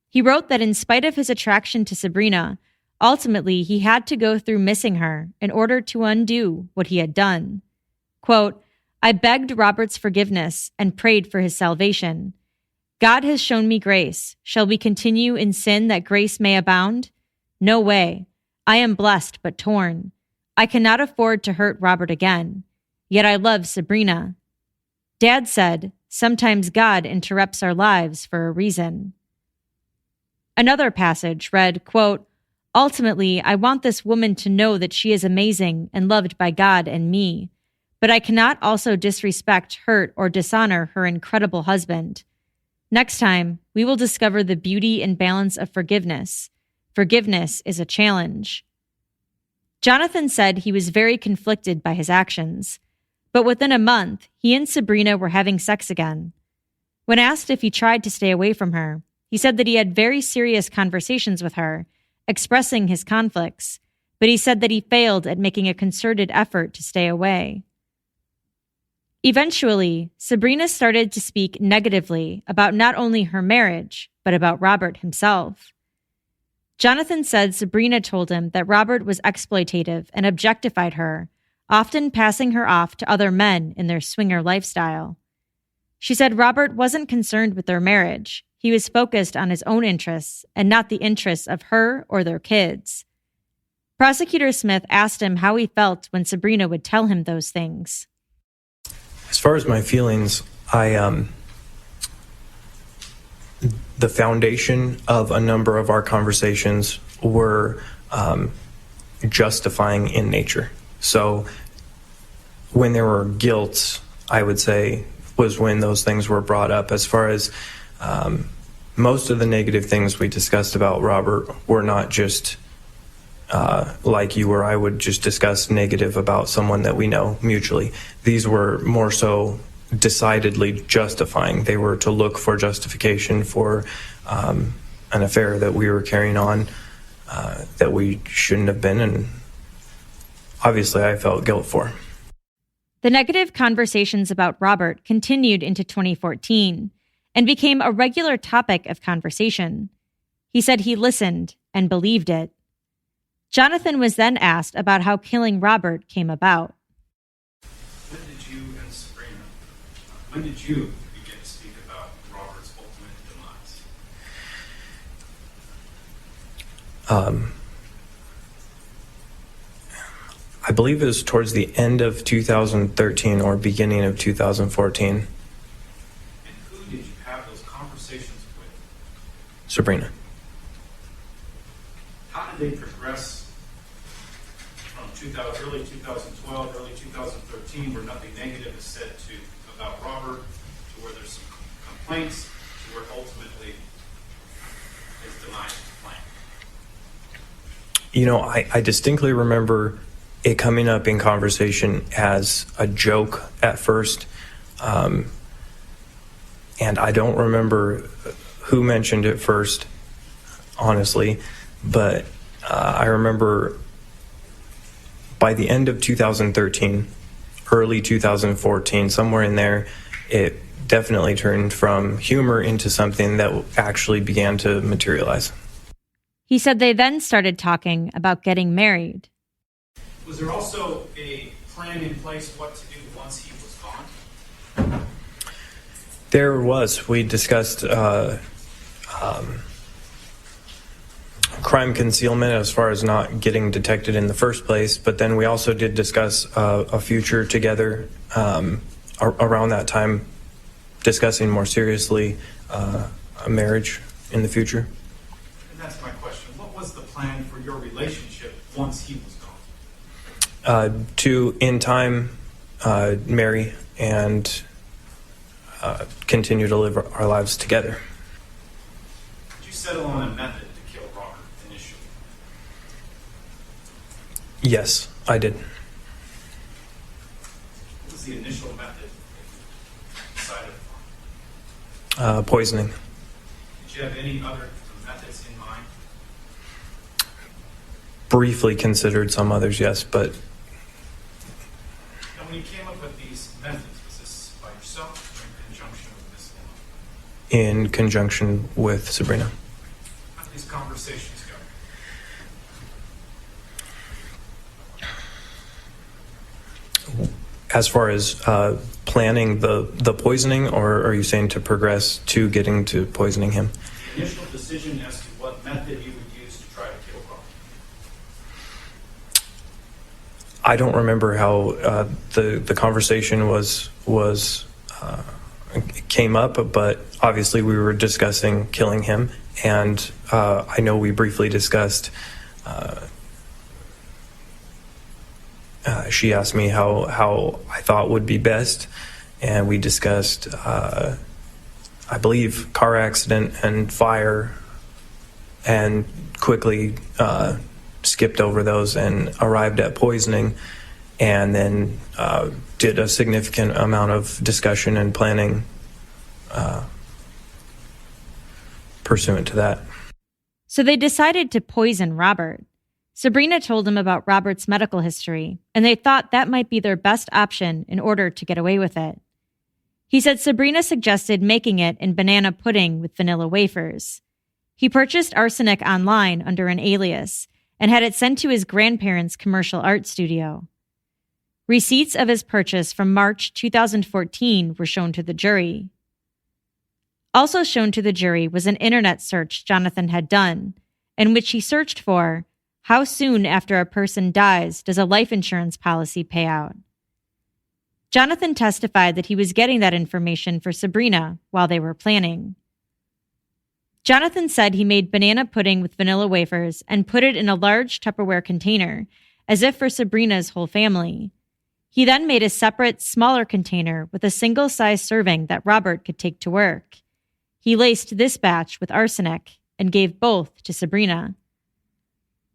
He wrote that in spite of his attraction to Sabrina, ultimately he had to go through missing her in order to undo what he had done. Quote, I begged Robert's forgiveness and prayed for his salvation. God has shown me grace. Shall we continue in sin that grace may abound? No way. I am blessed but torn. I cannot afford to hurt Robert again. Yet I love Sabrina. Dad said, sometimes God interrupts our lives for a reason. Another passage read, quote, ultimately, I want this woman to know that she is amazing and loved by God and me, but I cannot also disrespect, hurt, or dishonor her incredible husband. Next time, we will discover the beauty and balance of forgiveness. Forgiveness is a challenge. Jonathan said he was very conflicted by his actions, but within a month, he and Sabrina were having sex again. When asked if he tried to stay away from her, he said that he had very serious conversations with her, expressing his conflicts, but he said that he failed at making a concerted effort to stay away. Eventually, Sabrina started to speak negatively about not only her marriage, but about Robert himself. Jonathan said Sabrina told him that Robert was exploitative and objectified her, often passing her off to other men in their swinger lifestyle. She said Robert wasn't concerned with their marriage. He was focused on his own interests and not the interests of her or their kids. Prosecutor Smith asked him how he felt when Sabrina would tell him those things. As far as my feelings, the foundation of a number of our conversations were justifying in nature. So when there were guilts, I would say, was when those things were brought up. As far as most of the negative things we discussed about Robert were not just like you or I would just discuss negative about someone that we know mutually. These were more so decidedly justifying. They were to look for justification for an affair that we were carrying on that we shouldn't have been, and obviously I felt guilt for. The negative conversations about Robert continued into 2014 and became a regular topic of conversation. He said he listened and believed it. Jonathan was then asked about how killing Robert came about. When did you and Sabrina, when did you begin to speak about Robert's ultimate demise? I believe it was towards the end of 2013 or beginning of 2014. And who did you have those conversations with? Sabrina. How did they progress from early 2012, early 2013, where nothing negative is said about Robert, to where there's some complaints, to where ultimately his demise is planned? You know, I distinctly remember it coming up in conversation as a joke at first. And I don't remember who mentioned it first, honestly, but I remember by the end of 2013, early 2014, somewhere in there, it definitely turned from humor into something that actually began to materialize. He said they then started talking about getting married. Was there also a plan in place what to do once he was gone? There was. We discussed crime concealment as far as not getting detected in the first place, but then we also did discuss a future together around that time, discussing more seriously a marriage in the future. And that's my question. What was the plan for your relationship once he was gone? To, in time, marry and continue to live our lives together. Did you settle on a method to kill Robert initially? Yes, I did. What was the initial method that you decided upon? Poisoning. Did you have any other methods in mind? Briefly considered some others, yes, but And when you came up with these methods, was this by yourself or in conjunction with Ms. Limon? in conjunction with Sabrina. How did these conversations go? As far as planning the poisoning, or are you saying to progress to getting to poisoning him? The initial decision as to what method you would use to try to kill Robert. I don't remember how the conversation came up, but obviously we were discussing killing him, and I know we briefly discussed. She asked me how I thought would be best, and we discussed, I believe, car accident and fire, and quickly skipped over those and arrived at poisoning, and then did a significant amount of discussion and planning pursuant to that. So they decided to poison Robert. Sabrina told him about Robert's medical history, and they thought that might be their best option in order to get away with it. He said Sabrina suggested making it in banana pudding with vanilla wafers. He purchased arsenic online under an alias and had it sent to his grandparents' commercial art studio. Receipts of his purchase from March 2014 were shown to the jury. Also shown to the jury was an internet search Jonathan had done, in which he searched for how soon after a person dies does a life insurance policy pay out? Jonathan testified that he was getting that information for Sabrina while they were planning. Jonathan said he made banana pudding with vanilla wafers and put it in a large Tupperware container, as if for Sabrina's whole family. He then made a separate, smaller container with a single-size serving that Robert could take to work. He laced this batch with arsenic and gave both to Sabrina.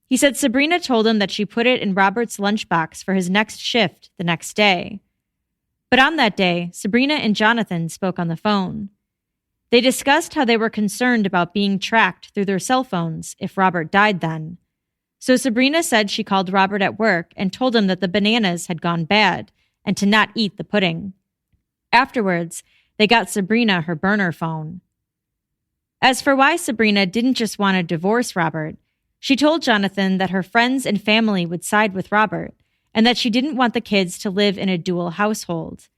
He said Sabrina told him that she put it in Robert's lunchbox for his next shift the next day. But on that day, Sabrina and Jonathan spoke on the phone. They discussed how they were concerned about being tracked through their cell phones if Robert died then. So Sabrina said she called Robert at work and told him that the bananas had gone bad and to not eat the pudding. Afterwards, they got Sabrina her burner phone. As for why Sabrina didn't just want to divorce Robert, she told Jonathan that her friends and family would side with Robert and that she didn't want the kids to live in a dual household.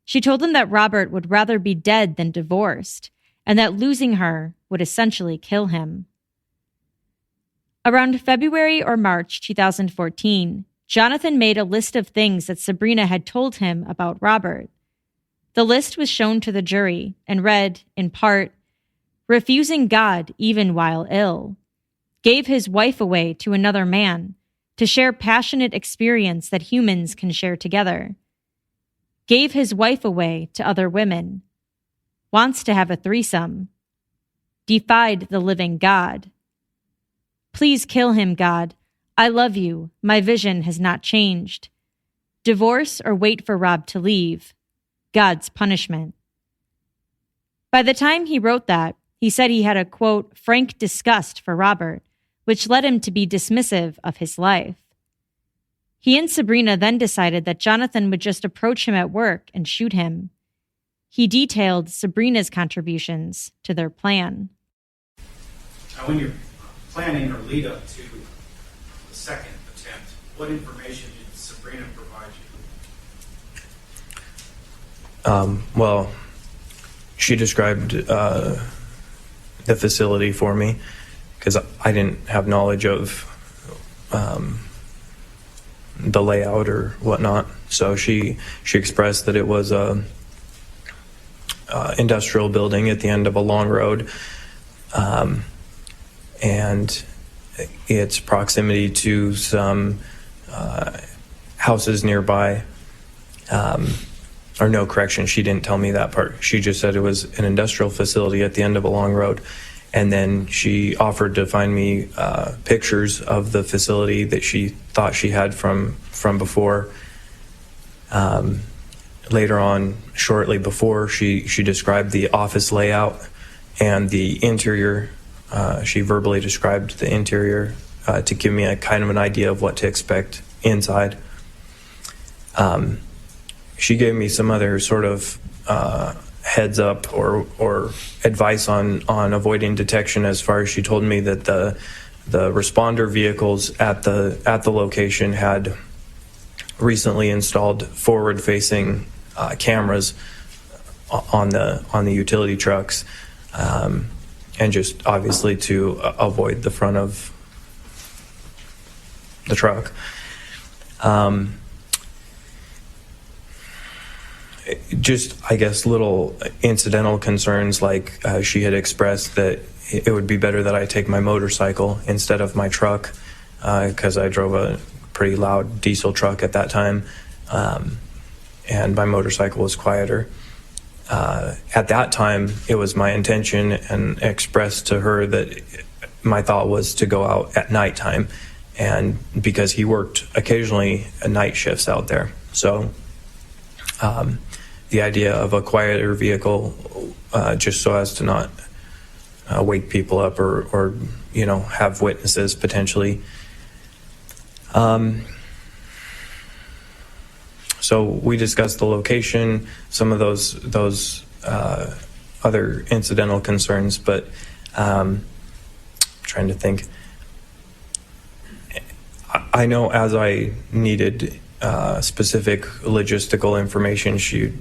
She told him that Robert would rather be dead than divorced, and that losing her would essentially kill him. Around February or March 2014, Jonathan made a list of things that Sabrina had told him about Robert. The list was shown to the jury and read, in part, refusing God even while ill, gave his wife away to another man to share passionate experience that humans can share together, gave his wife away to other women, wants to have a threesome, defied the living God. Please kill him, God. I love you. My vision has not changed. Divorce or wait for Rob to leave. God's punishment. By the time he wrote that, he said he had a, quote, frank disgust for Robert, which led him to be dismissive of his life. He and Sabrina then decided that Jonathan would just approach him at work and shoot him. He detailed Sabrina's contributions to their plan. Now, when you're planning or lead up to the second attempt, what information did Sabrina provide you? Well, she described the facility for me because I didn't have knowledge of the layout or whatnot. So she expressed that it was a industrial building at the end of a long road, and its proximity to some houses nearby. Or no, correction, she didn't tell me that part. She just said it was an industrial facility at the end of a long road. And then she offered to find me pictures of the facility that she thought she had from before. Later on, shortly before, she described the office layout and the interior. She verbally described the interior to give me a kind of an idea of what to expect inside. She gave me some other sort of heads up or advice on avoiding detection, as far as she told me that the responder vehicles at the location had recently installed forward-facing cameras on the utility trucks, and just obviously to avoid the front of the truck. Just, I guess, little incidental concerns, like she had expressed that it would be better that I take my motorcycle instead of my truck, because I drove a pretty loud diesel truck at that time, and my motorcycle was quieter. At that time, it was my intention and expressed to her that my thought was to go out at nighttime, and because he worked occasionally night shifts out there. So the idea of a quieter vehicle, just so as to not wake people up or have witnesses potentially. So we discussed the location, some of those other incidental concerns, but trying to think. I know as I needed specific logistical information, she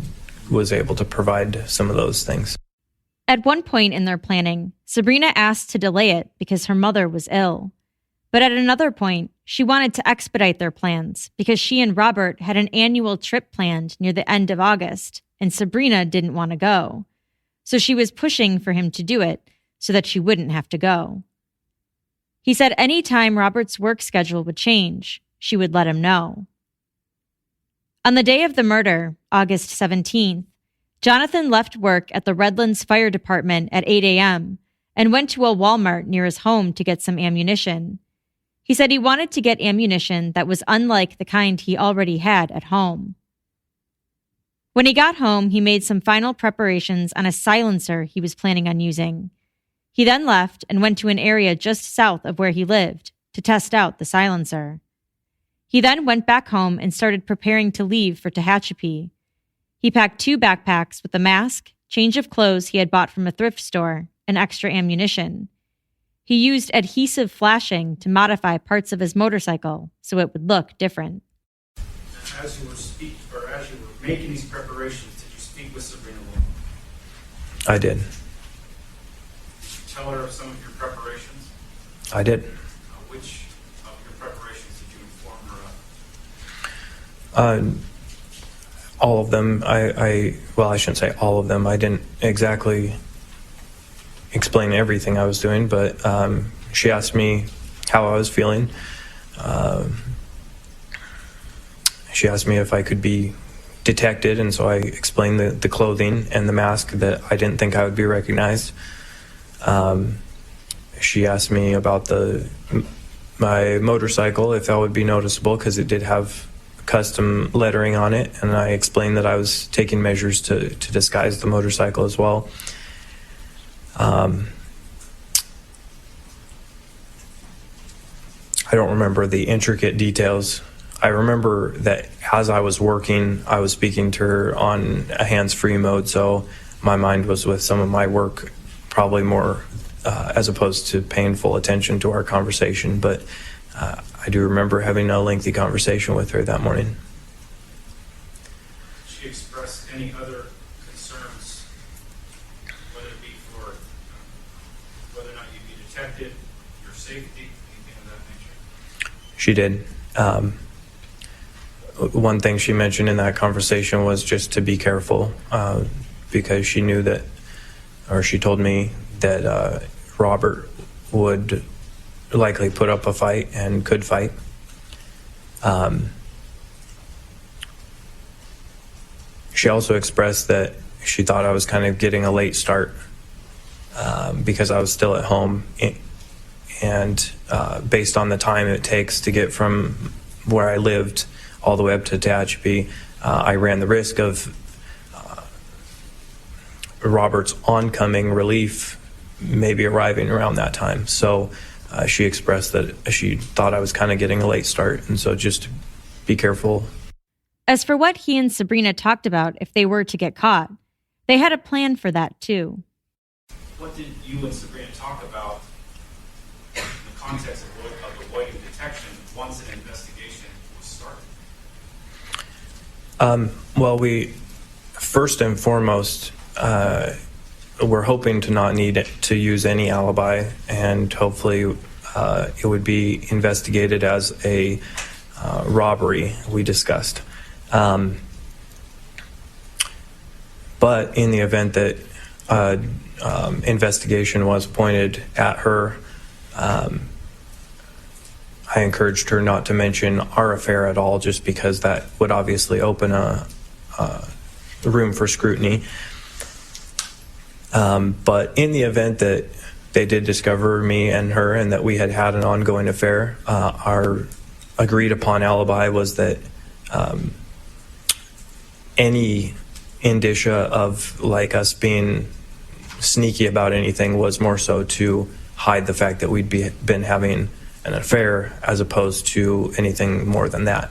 was able to provide some of those things. At one point in their planning, Sabrina asked to delay it because her mother was ill. But at another point, she wanted to expedite their plans because she and Robert had an annual trip planned near the end of August, and Sabrina didn't want to go. So she was pushing for him to do it so that she wouldn't have to go. He said any time Robert's work schedule would change, she would let him know. On the day of the murder, August 17th, Jonathan left work at the Redlands Fire Department at 8 a.m. and went to a Walmart near his home to get some ammunition. He said he wanted to get ammunition that was unlike the kind he already had at home. When he got home, he made some final preparations on a silencer he was planning on using. He then left and went to an area just south of where he lived to test out the silencer. He then went back home and started preparing to leave for Tehachapi. He packed 2 backpacks with a mask, change of clothes he had bought from a thrift store, and extra ammunition. He used adhesive flashing to modify parts of his motorcycle so it would look different. As you were making these preparations, did you speak with Sabrina Limon? I did. Did you tell her of some of your preparations? I did. Which of your preparations did you inform her of? All of them. I shouldn't say all of them. I didn't exactly explain everything I was doing, but she asked me how I was feeling. She asked me if I could be detected, and so I explained the clothing and the mask that I didn't think I would be recognized. She asked me about my motorcycle, if that would be noticeable, because it did have custom lettering on it, and I explained that I was taking measures to disguise the motorcycle as well. I don't remember the intricate details. I remember that as I was working, I was speaking to her on a hands-free mode, so my mind was with some of my work, probably more as opposed to paying full attention to our conversation. But I do remember having a lengthy conversation with her that morning. Did she express any other concerns, whether it be for whether or not you'd be detected, your safety, anything of that nature? She did. One thing she mentioned in that conversation was just to be careful, because she knew that, or she told me that Robert would likely put up a fight and could fight. She also expressed that she thought I was kind of getting a late start because I was still at home, and based on the time it takes to get from where I lived all the way up to Tehachapi, I ran the risk of Robert's oncoming relief maybe arriving around that time. So she expressed that she thought I was kind of getting a late start, and so just be careful. As for what he and Sabrina talked about if they were to get caught, they had a plan for that too. What did you and Sabrina talk about in the context of avoiding detection once an investigation was started? Well, we first and foremost, we're hoping to not need to use any alibi, and hopefully it would be investigated as a robbery we discussed. But in the event that investigation was pointed at her, I encouraged her not to mention our affair at all, just because that would obviously open a room for scrutiny. But in the event that they did discover me and her and that we had had an ongoing affair, our agreed upon alibi was that any indicia of like us being sneaky about anything was more so to hide the fact that we'd been having an affair, as opposed to anything more than that.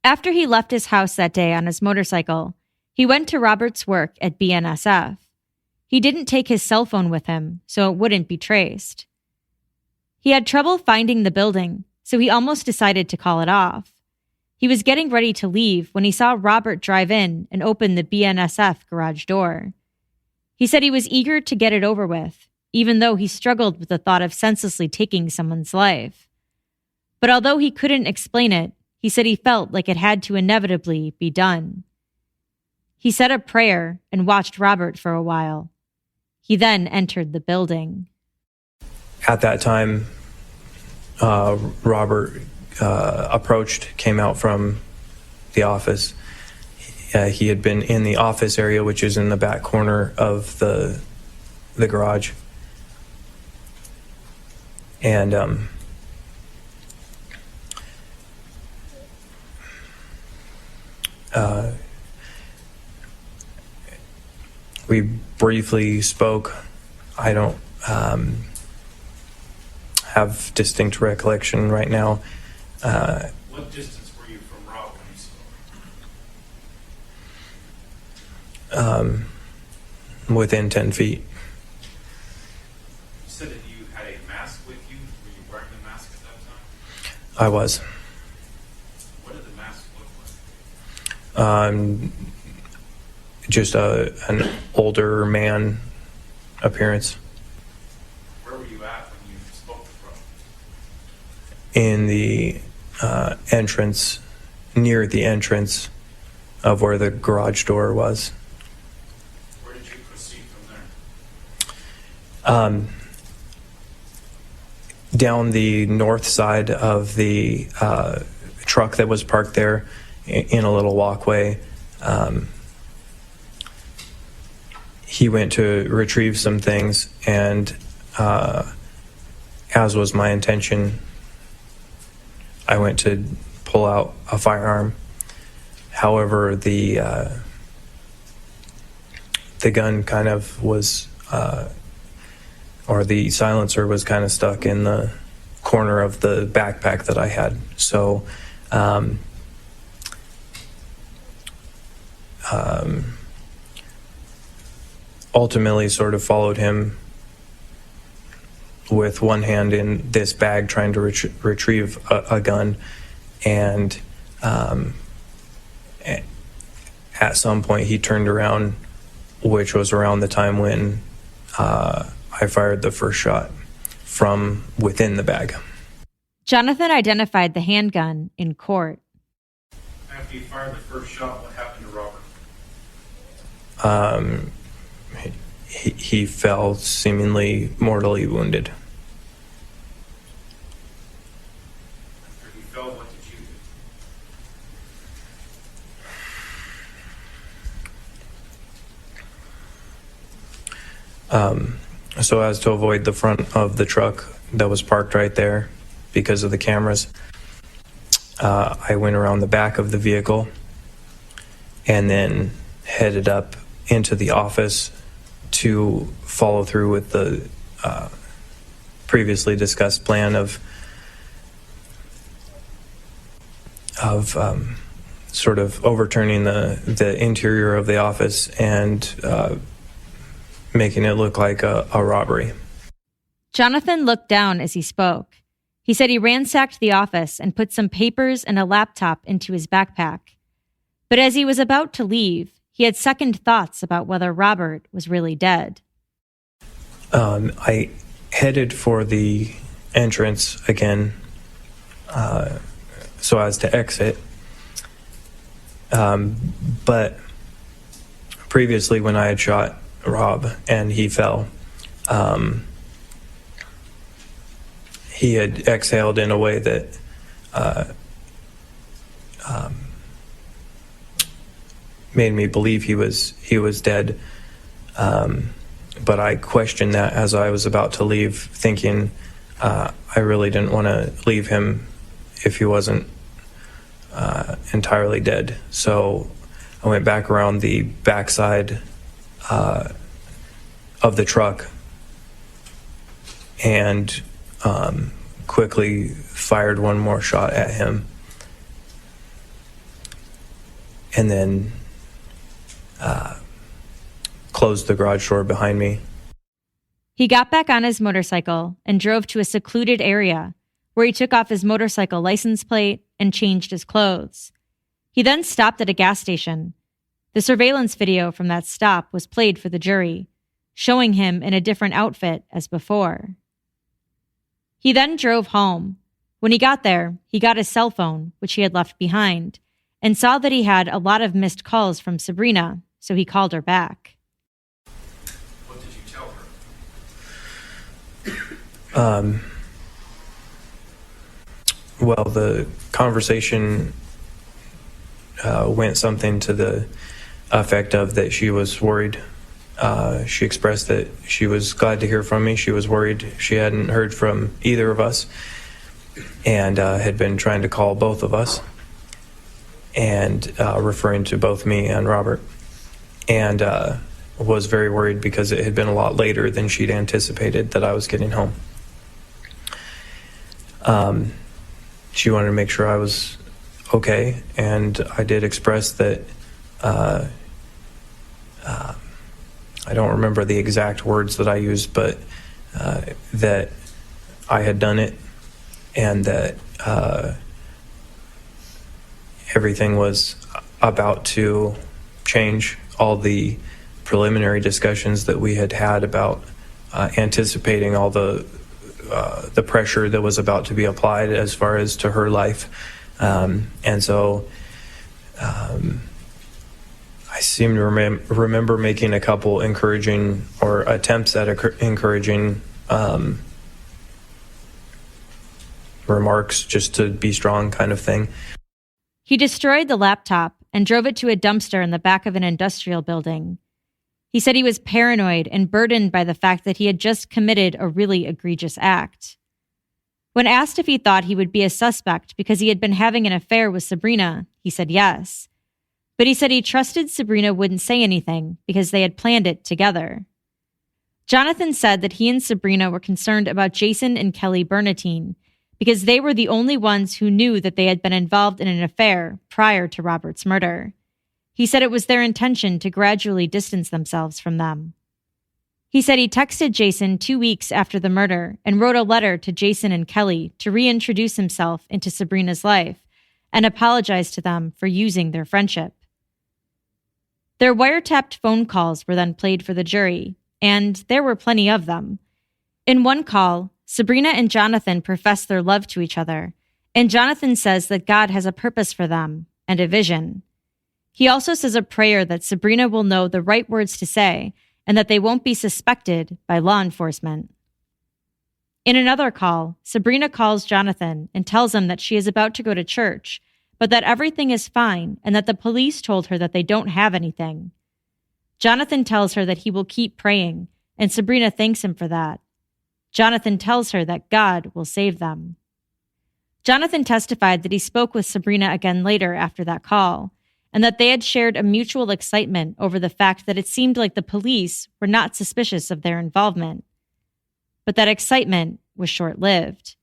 After he left his house that day on his motorcycle, he went to Robert's work at BNSF. He didn't take his cell phone with him, so it wouldn't be traced. He had trouble finding the building, so he almost decided to call it off. He was getting ready to leave when he saw Robert drive in and open the BNSF garage door. He said he was eager to get it over with, even though he struggled with the thought of senselessly taking someone's life. But although he couldn't explain it, he said he felt like it had to inevitably be done. He said a prayer and watched Robert for a while. He then entered the building. At that time, Robert came out from the office. He had been in the office area, which is in the back corner of the garage. And we briefly spoke. I don't have distinct recollection right now. What distance were you from Rob when you saw him? Within 10 feet. You said that you had a mask with you. Were you wearing the mask at that time? I was. What did the mask look like? Just an older man appearance. Where were you at when you spoke with Rob? In the entrance, near the entrance of where the garage door was. Where did you proceed from there? Down the north side of the truck that was parked there in a little walkway. He went to retrieve some things, and as was my intention, I went to pull out a firearm. However, the gun kind of was, or the silencer was kind of stuck in the corner of the backpack that I had. So, ultimately sort of followed him with one hand in this bag trying to retrieve a gun, and at some point he turned around, which was around the time when I fired the first shot from within the bag. Jonathan identified the handgun in court. After you fired the first shot, what happened to Robert? He fell seemingly mortally wounded. After he fell, what did you do? So as to avoid the front of the truck that was parked right there because of the cameras, I went around the back of the vehicle and then headed up into the office to follow through with the previously discussed plan of sort of overturning the interior of the office and making it look like a robbery. Jonathan looked down as he spoke. He said he ransacked the office and put some papers and a laptop into his backpack. But as he was about to leave, he had second thoughts about whether Robert was really dead. I headed for the entrance again so as to exit. But previously when I had shot Rob and he fell, he had exhaled in a way that made me believe he was dead. But I questioned that as I was about to leave, thinking I really didn't want to leave him if he wasn't entirely dead. So I went back around the backside of the truck and quickly fired one more shot at him. And then closed the garage door behind me. He got back on his motorcycle and drove to a secluded area where he took off his motorcycle license plate and changed his clothes. He then stopped at a gas station. The surveillance video from that stop was played for the jury. showing him in a different outfit as before. He then drove home. When he got there, he got his cell phone, which he had left behind, and saw that he had a lot of missed calls from Sabrina, so he called her back. What did you tell her? Well, the conversation went something to the effect of that she was worried. She expressed that she was glad to hear from me. She was worried she hadn't heard from either of us and had been trying to call both of us, and referring to both me and Robert, and was very worried because it had been a lot later than she'd anticipated that I was getting home. She wanted to make sure I was okay, and I did express that I don't remember the exact words that I used, but that I had done it, and that everything was about to change. All the preliminary discussions that we had had about anticipating all the pressure that was about to be applied as far as to her life. And so I seem to remember making a couple encouraging or attempts at encouraging remarks, just to be strong kind of thing. He destroyed the laptop and drove it to a dumpster in the back of an industrial building. He said he was paranoid and burdened by the fact that he had just committed a really egregious act. When asked if he thought he would be a suspect because he had been having an affair with Sabrina, he said yes. But he said he trusted Sabrina wouldn't say anything because they had planned it together. Jonathan said that he and Sabrina were concerned about Jason and Kelly Bernatine because they were the only ones who knew that they had been involved in an affair prior to Robert's murder. He said it was their intention to gradually distance themselves from them. He said he texted Jason 2 weeks after the murder and wrote a letter to Jason and Kelly to reintroduce himself into Sabrina's life and apologize to them for using their friendship. Their wiretapped phone calls were then played for the jury, and there were plenty of them. In one call, Sabrina and Jonathan profess their love to each other, and Jonathan says that God has a purpose for them and a vision. He also says a prayer that Sabrina will know the right words to say and that they won't be suspected by law enforcement. In another call, Sabrina calls Jonathan and tells him that she is about to go to church, but that everything is fine and that the police told her that they don't have anything. Jonathan tells her that he will keep praying, and Sabrina thanks him for that. Jonathan tells her that God will save them. Jonathan testified that he spoke with Sabrina again later after that call, and that they had shared a mutual excitement over the fact that it seemed like the police were not suspicious of their involvement. But that excitement was short-lived.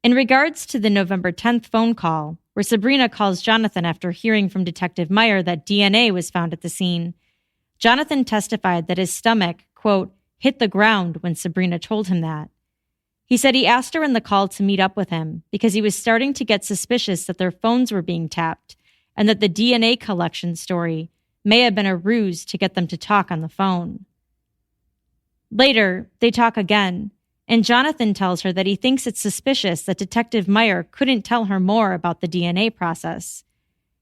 In regards to the November 10th phone call, where Sabrina calls Jonathan after hearing from Detective Meyer that DNA was found at the scene, Jonathan testified that his stomach, quote, hit the ground when Sabrina told him that. He said he asked her in the call to meet up with him because he was starting to get suspicious that their phones were being tapped and that the DNA collection story may have been a ruse to get them to talk on the phone. Later, they talk again, and Jonathan tells her that he thinks it's suspicious that Detective Meyer couldn't tell her more about the DNA process.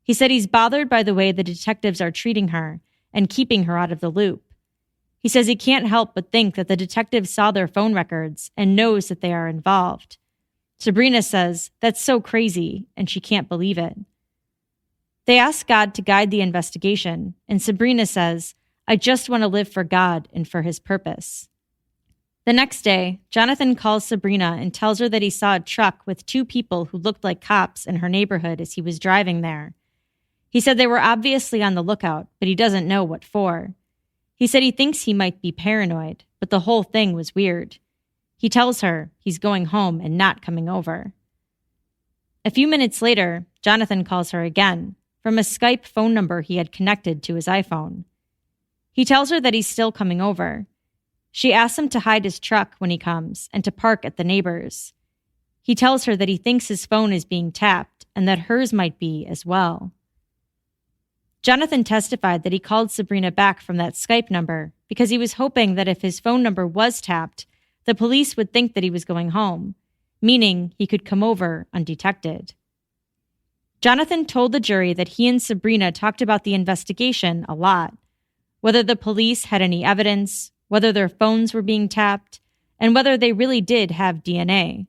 He said he's bothered by the way the detectives are treating her and keeping her out of the loop. He says he can't help but think that the detectives saw their phone records and knows that they are involved. Sabrina says that's so crazy, and she can't believe it. They ask God to guide the investigation, and Sabrina says, I just want to live for God and for his purpose. The next day, Jonathan calls Sabrina and tells her that he saw a truck with 2 people who looked like cops in her neighborhood as he was driving there. He said they were obviously on the lookout, but he doesn't know what for. He said he thinks he might be paranoid, but the whole thing was weird. He tells her he's going home and not coming over. A few minutes later, Jonathan calls her again, from a Skype phone number he had connected to his iPhone. He tells her that he's still coming over. She asks him to hide his truck when he comes and to park at the neighbor's. He tells her that he thinks his phone is being tapped and that hers might be as well. Jonathan testified that he called Sabrina back from that Skype number because he was hoping that if his phone number was tapped, the police would think that he was going home, meaning he could come over undetected. Jonathan told the jury that he and Sabrina talked about the investigation a lot, whether the police had any evidence, whether their phones were being tapped, and whether they really did have DNA.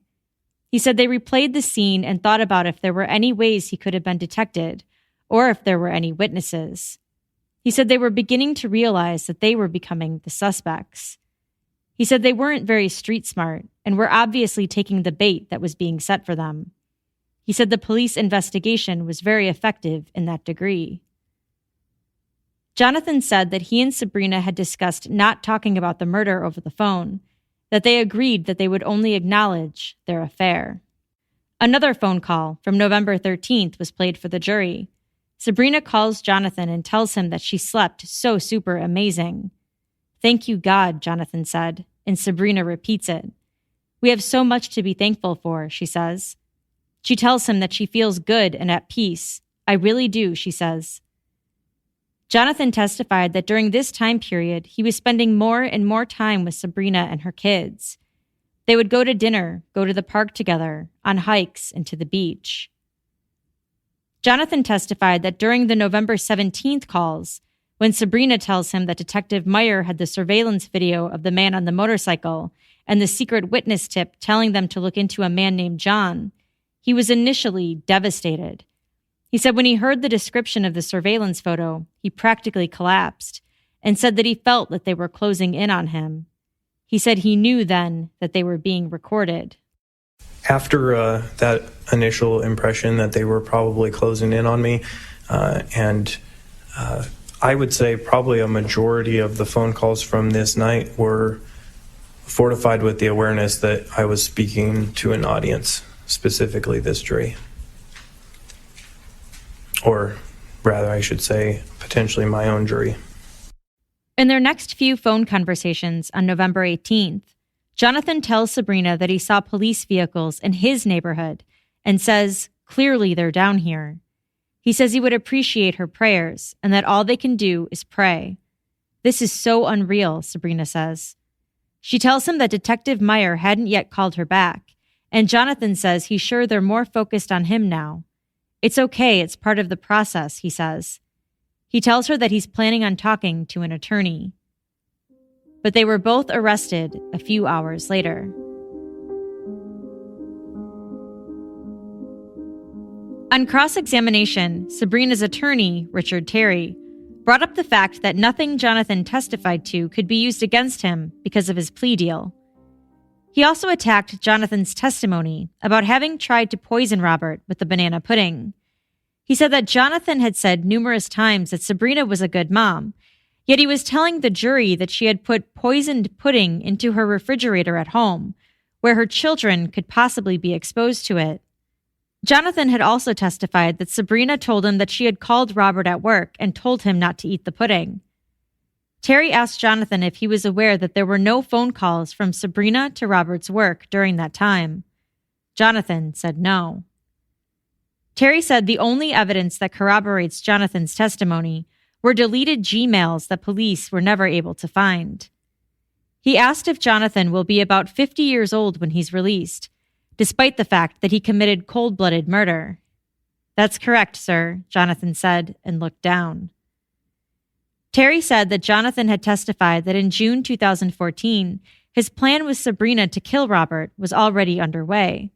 He said they replayed the scene and thought about if there were any ways he could have been detected, or if there were any witnesses. He said they were beginning to realize that they were becoming the suspects. He said they weren't very street smart and were obviously taking the bait that was being set for them. He said the police investigation was very effective in that degree. Jonathan said that he and Sabrina had discussed not talking about the murder over the phone, that they agreed that they would only acknowledge their affair. Another phone call from November 13th was played for the jury. Sabrina calls Jonathan and tells him that she slept so super amazing. "Thank you, God," Jonathan said, and Sabrina repeats it. "We have so much to be thankful for," she says. She tells him that she feels good and at peace. "I really do," she says. Jonathan testified that during this time period, he was spending more and more time with Sabrina and her kids. They would go to dinner, go to the park together, on hikes, and to the beach. Jonathan testified that during the November 17th calls, when Sabrina tells him that Detective Meyer had the surveillance video of the man on the motorcycle and the secret witness tip telling them to look into a man named John, he was initially devastated. He said when he heard the description of the surveillance photo, he practically collapsed and said that he felt that they were closing in on him. He said he knew then that they were being recorded. After that initial impression that they were probably closing in on me, and I would say probably a majority of the phone calls from this night were fortified with the awareness that I was speaking to an audience, specifically this jury. Or rather, I should say, potentially my own jury. In their next few phone conversations on November 18th, Jonathan tells Sabrina that he saw police vehicles in his neighborhood and says, "Clearly they're down here." He says he would appreciate her prayers and that all they can do is pray. "This is so unreal," Sabrina says. She tells him that Detective Meyer hadn't yet called her back, and Jonathan says he's sure they're more focused on him now. "It's okay, it's part of the process," he says. He tells her that he's planning on talking to an attorney. But they were both arrested a few hours later. On cross-examination, Sabrina's attorney, Richard Terry, brought up the fact that nothing Jonathan testified to could be used against him because of his plea deal. He also attacked Jonathan's testimony about having tried to poison Robert with the banana pudding. He said that Jonathan had said numerous times that Sabrina was a good mom, yet he was telling the jury that she had put poisoned pudding into her refrigerator at home, where her children could possibly be exposed to it. Jonathan had also testified that Sabrina told him that she had called Robert at work and told him not to eat the pudding. Terry asked Jonathan if he was aware that there were no phone calls from Sabrina to Robert's work during that time. Jonathan said no. Terry said the only evidence that corroborates Jonathan's testimony were deleted Gmails that police were never able to find. He asked if Jonathan will be about 50 years old when he's released, despite the fact that he committed cold-blooded murder. "That's correct, sir," Jonathan said and looked down. Terry said that Jonathan had testified that in June 2014, his plan with Sabrina to kill Robert was already underway.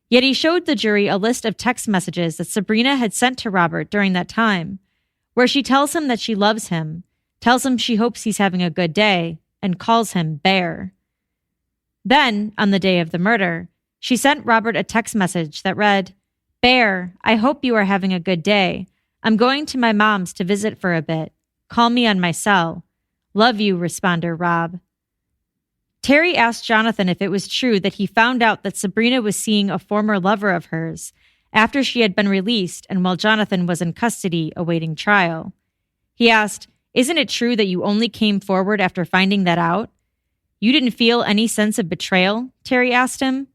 Yet he showed the jury a list of text messages that Sabrina had sent to Robert during that time, where she tells him that she loves him, tells him she hopes he's having a good day, and calls him Bear. Then, on the day of the murder, she sent Robert a text message that read, "Bear, I hope you are having a good day. I'm going to my mom's to visit for a bit. Call me on my cell. Love you, responder Rob." Terry asked Jonathan if it was true that he found out that Sabrina was seeing a former lover of hers after she had been released and while Jonathan was in custody awaiting trial. He asked, "Isn't it true that you only came forward after finding that out?" "You didn't feel any sense of betrayal?" Terry asked him.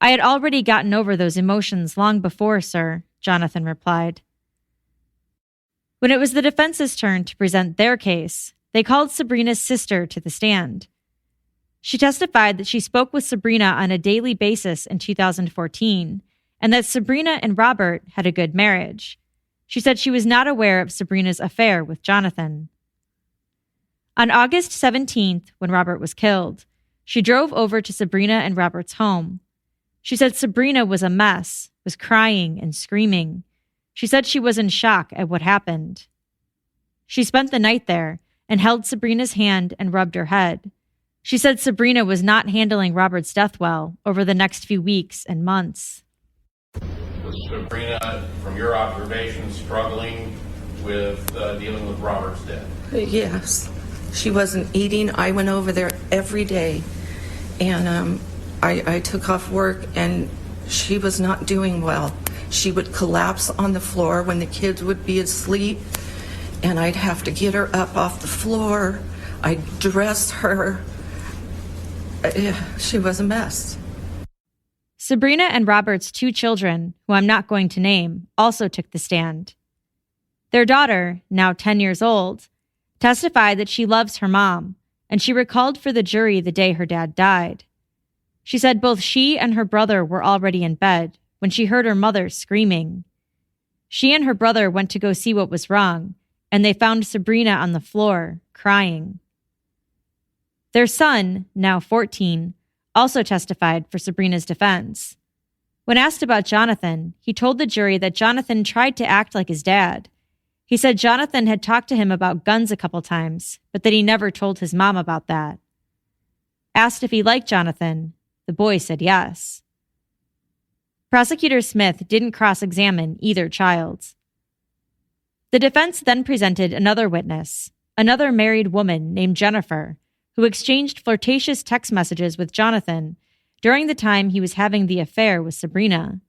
"I had already gotten over those emotions long before, sir," Jonathan replied. When it was the defense's turn to present their case, they called Sabrina's sister to the stand. She testified that she spoke with Sabrina on a daily basis in 2014, and that Sabrina and Robert had a good marriage. She said she was not aware of Sabrina's affair with Jonathan. On August 17th, when Robert was killed, she drove over to Sabrina and Robert's home. She said Sabrina was a mess, was crying and screaming. She said she was in shock at what happened. She spent the night there and held Sabrina's hand and rubbed her head. She said Sabrina was not handling Robert's death well over the next few weeks and months. Was Sabrina, from your observation, struggling with dealing with Robert's death? Yes. She wasn't eating. I went over there every day, and I took off work, and she was not doing well. She would collapse on the floor when the kids would be asleep, and I'd have to get her up off the floor. I'd dress her. She was a mess. Sabrina and Robert's 2 children, who I'm not going to name, also took the stand. Their daughter, now 10 years old, testified that she loves her mom, and she recalled for the jury the day her dad died. She said both she and her brother were already in bed when she heard her mother screaming. She and her brother went to go see what was wrong, and they found Sabrina on the floor, crying. Their son, now 14, also testified for Sabrina's defense. When asked about Jonathan, he told the jury that Jonathan tried to act like his dad. He said Jonathan had talked to him about guns a couple times, but that he never told his mom about that. Asked if he liked Jonathan, the boy said yes. Prosecutor Smith didn't cross-examine either child. The defense then presented another witness, another married woman named Jennifer, who exchanged flirtatious text messages with Jonathan during the time he was having the affair with Sabrina.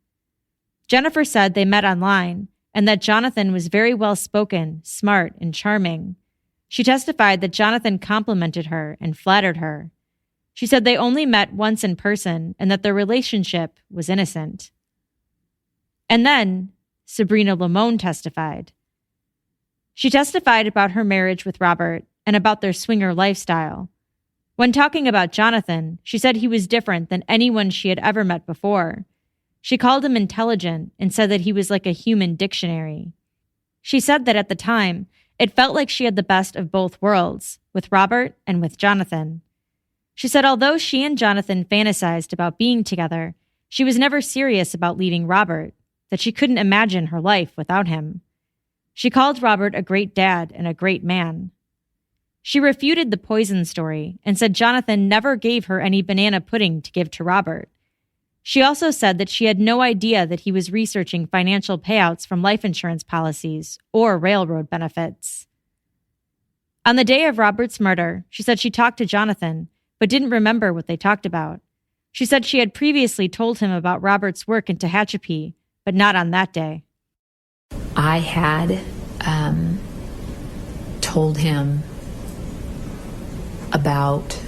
Jennifer said they met online and that Jonathan was very well-spoken, smart, and charming. She testified that Jonathan complimented her and flattered her. She said they only met once in person and that their relationship was innocent. And then Sabrina Limon testified. She testified about her marriage with Robert and about their swinger lifestyle. When talking about Jonathan, she said he was different than anyone she had ever met before. She called him intelligent and said that he was like a human dictionary. She said that at the time, it felt like she had the best of both worlds, with Robert and with Jonathan. She said although she and Jonathan fantasized about being together, she was never serious about leaving Robert, that she couldn't imagine her life without him. She called Robert a great dad and a great man. She refuted the poison story and said Jonathan never gave her any banana pudding to give to Robert. She also said that she had no idea that he was researching financial payouts from life insurance policies or railroad benefits. On the day of Robert's murder, she said she talked to Jonathan, but didn't remember what they talked about. She said she had previously told him about Robert's work in Tehachapi, but not on that day. I had told him about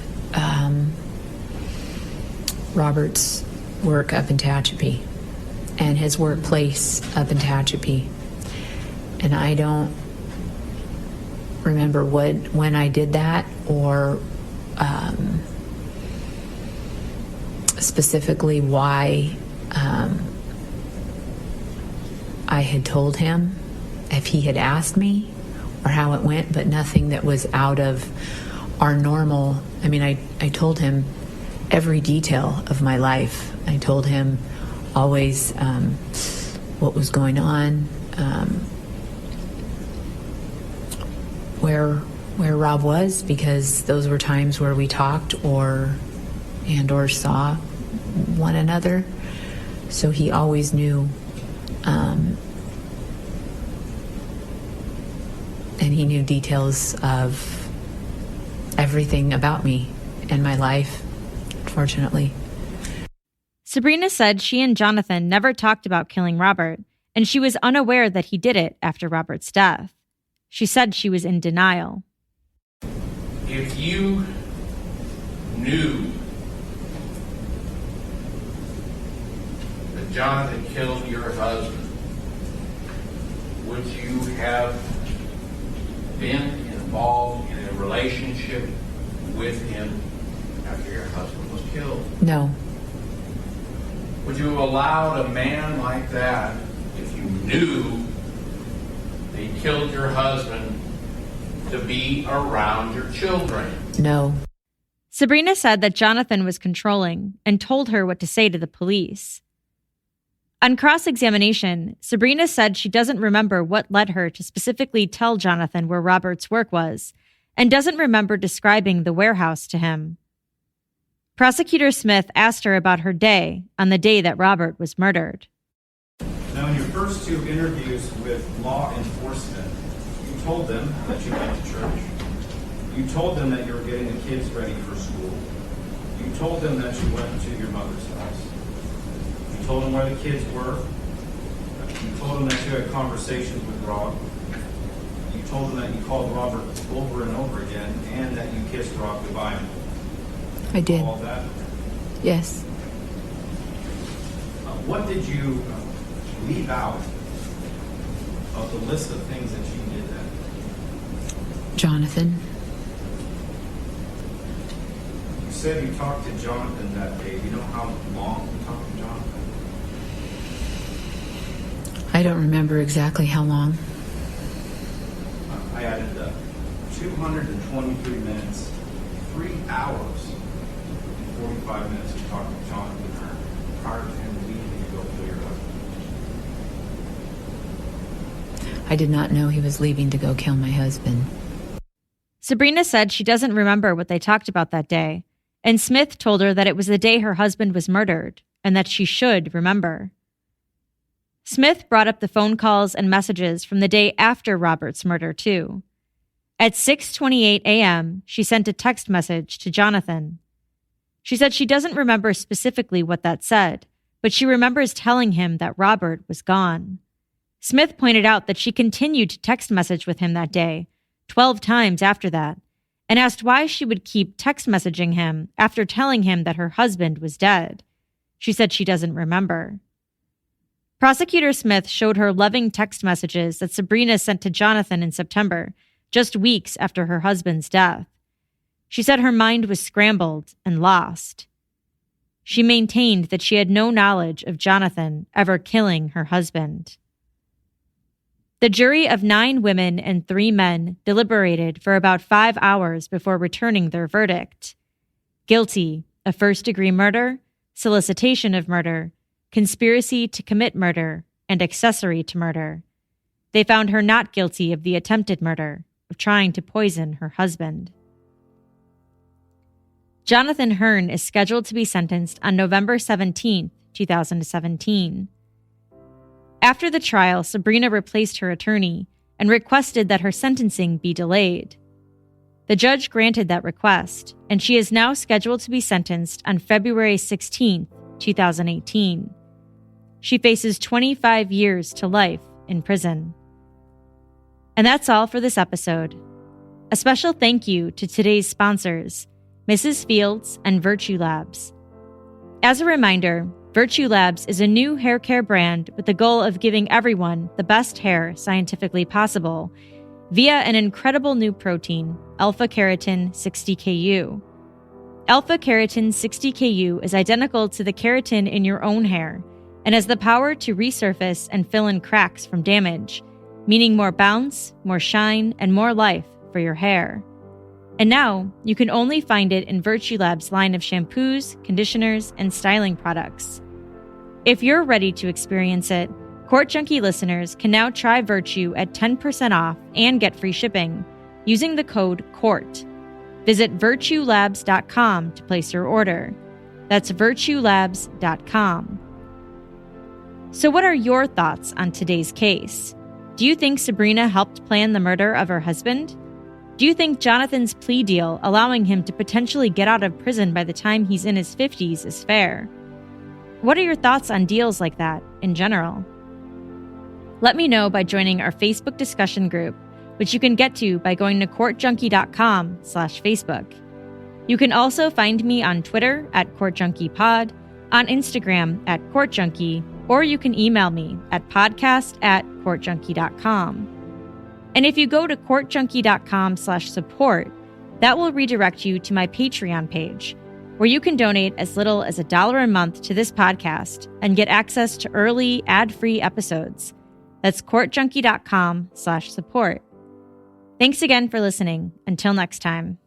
Robert's work up in Tehachapi and his workplace up in Tehachapi. And I don't remember when I did that or specifically why I had told him, if he had asked me or how it went, but nothing that was out of our normal. I mean, I told him every detail of my life. I told him always what was going on, where Rob was, because those were times where we talked or saw one another. So he always knew, and he knew details of everything about me and my life, fortunately. Sabrina said she and Jonathan never talked about killing Robert, and she was unaware that he did it after Robert's death. She said she was in denial. If you knew that Jonathan killed your husband, would you have been involved in a relationship with him after your husband was killed? No. Would you have allowed a man like that, if you knew that he killed your husband, to be around your children? No. Sabrina said that Jonathan was controlling and told her what to say to the police. On cross-examination, Sabrina said she doesn't remember what led her to specifically tell Jonathan where Robert's work was, and doesn't remember describing the warehouse to him. Prosecutor Smith asked her about her day on the day that Robert was murdered. Now, in your first two interviews with law enforcement, you told them that you went to church. You told them that you were getting the kids ready for school. You told them that you went to your mother's house. You told them where the kids were. You told them that you had conversations with Rob. You told them that you called Robert over and over again, and that you kissed Rob goodbye. I did. All that. Yes. What did you leave out of the list of things that you did then? Jonathan. You said you talked to Jonathan that day. Do you know how long you talked to Jonathan? I don't remember exactly how long. I added 223 minutes, 3 hours, and 45 minutes of talking to Jonathan prior to him leaving to go kill your husband. I did not know he was leaving to go kill my husband. Sabrina said she doesn't remember what they talked about that day, and Smith told her that it was the day her husband was murdered, and that she should remember. Smith brought up the phone calls and messages from the day after Robert's murder, too. At 6:28 a.m., she sent a text message to Jonathan. She said she doesn't remember specifically what that said, but she remembers telling him that Robert was gone. Smith pointed out that she continued to text message with him that day, 12 times after that, and asked why she would keep text messaging him after telling him that her husband was dead. She said she doesn't remember. Prosecutor Smith showed her loving text messages that Sabrina sent to Jonathan in September, just weeks after her husband's death. She said her mind was scrambled and lost. She maintained that she had no knowledge of Jonathan ever killing her husband. The jury of 9 women and 3 men deliberated for about 5 hours before returning their verdict. Guilty of first-degree murder, solicitation of murder, conspiracy to commit murder, and accessory to murder. They found her not guilty of the attempted murder of trying to poison her husband. Jonathan Hearn is scheduled to be sentenced on November 17, 2017. After the trial, Sabrina replaced her attorney and requested that her sentencing be delayed. The judge granted that request, and she is now scheduled to be sentenced on February 16, 2018. She faces 25 years to life in prison. And that's all for this episode. A special thank you to today's sponsors, Mrs. Fields and Virtue Labs. As a reminder, Virtue Labs is a new hair care brand with the goal of giving everyone the best hair scientifically possible via an incredible new protein, alpha-keratin 60KU. Alpha-keratin 60KU is identical to the keratin in your own hair and has the power to resurface and fill in cracks from damage, meaning more bounce, more shine, and more life for your hair. And now, you can only find it in Virtue Lab's line of shampoos, conditioners, and styling products. If you're ready to experience it, Court Junkie listeners can now try Virtue at 10% off and get free shipping using the code COURT. Visit virtuelabs.com to place your order. That's virtuelabs.com. So what are your thoughts on today's case? Do you think Sabrina helped plan the murder of her husband? Do you think Jonathan's plea deal allowing him to potentially get out of prison by the time he's in his 50s is fair? What are your thoughts on deals like that in general? Let me know by joining our Facebook discussion group, which you can get to by going to courtjunkie.com/Facebook. You can also find me on Twitter at courtjunkiepod, on Instagram at courtjunkie, or you can email me at podcast@courtjunkie.com. And if you go to courtjunkie.com/support, That will redirect you to my Patreon page, where you can donate as little as $1 a month to this podcast and get access to early ad-free episodes. That's courtjunkie.com/support. Thanks again for listening. Until next time.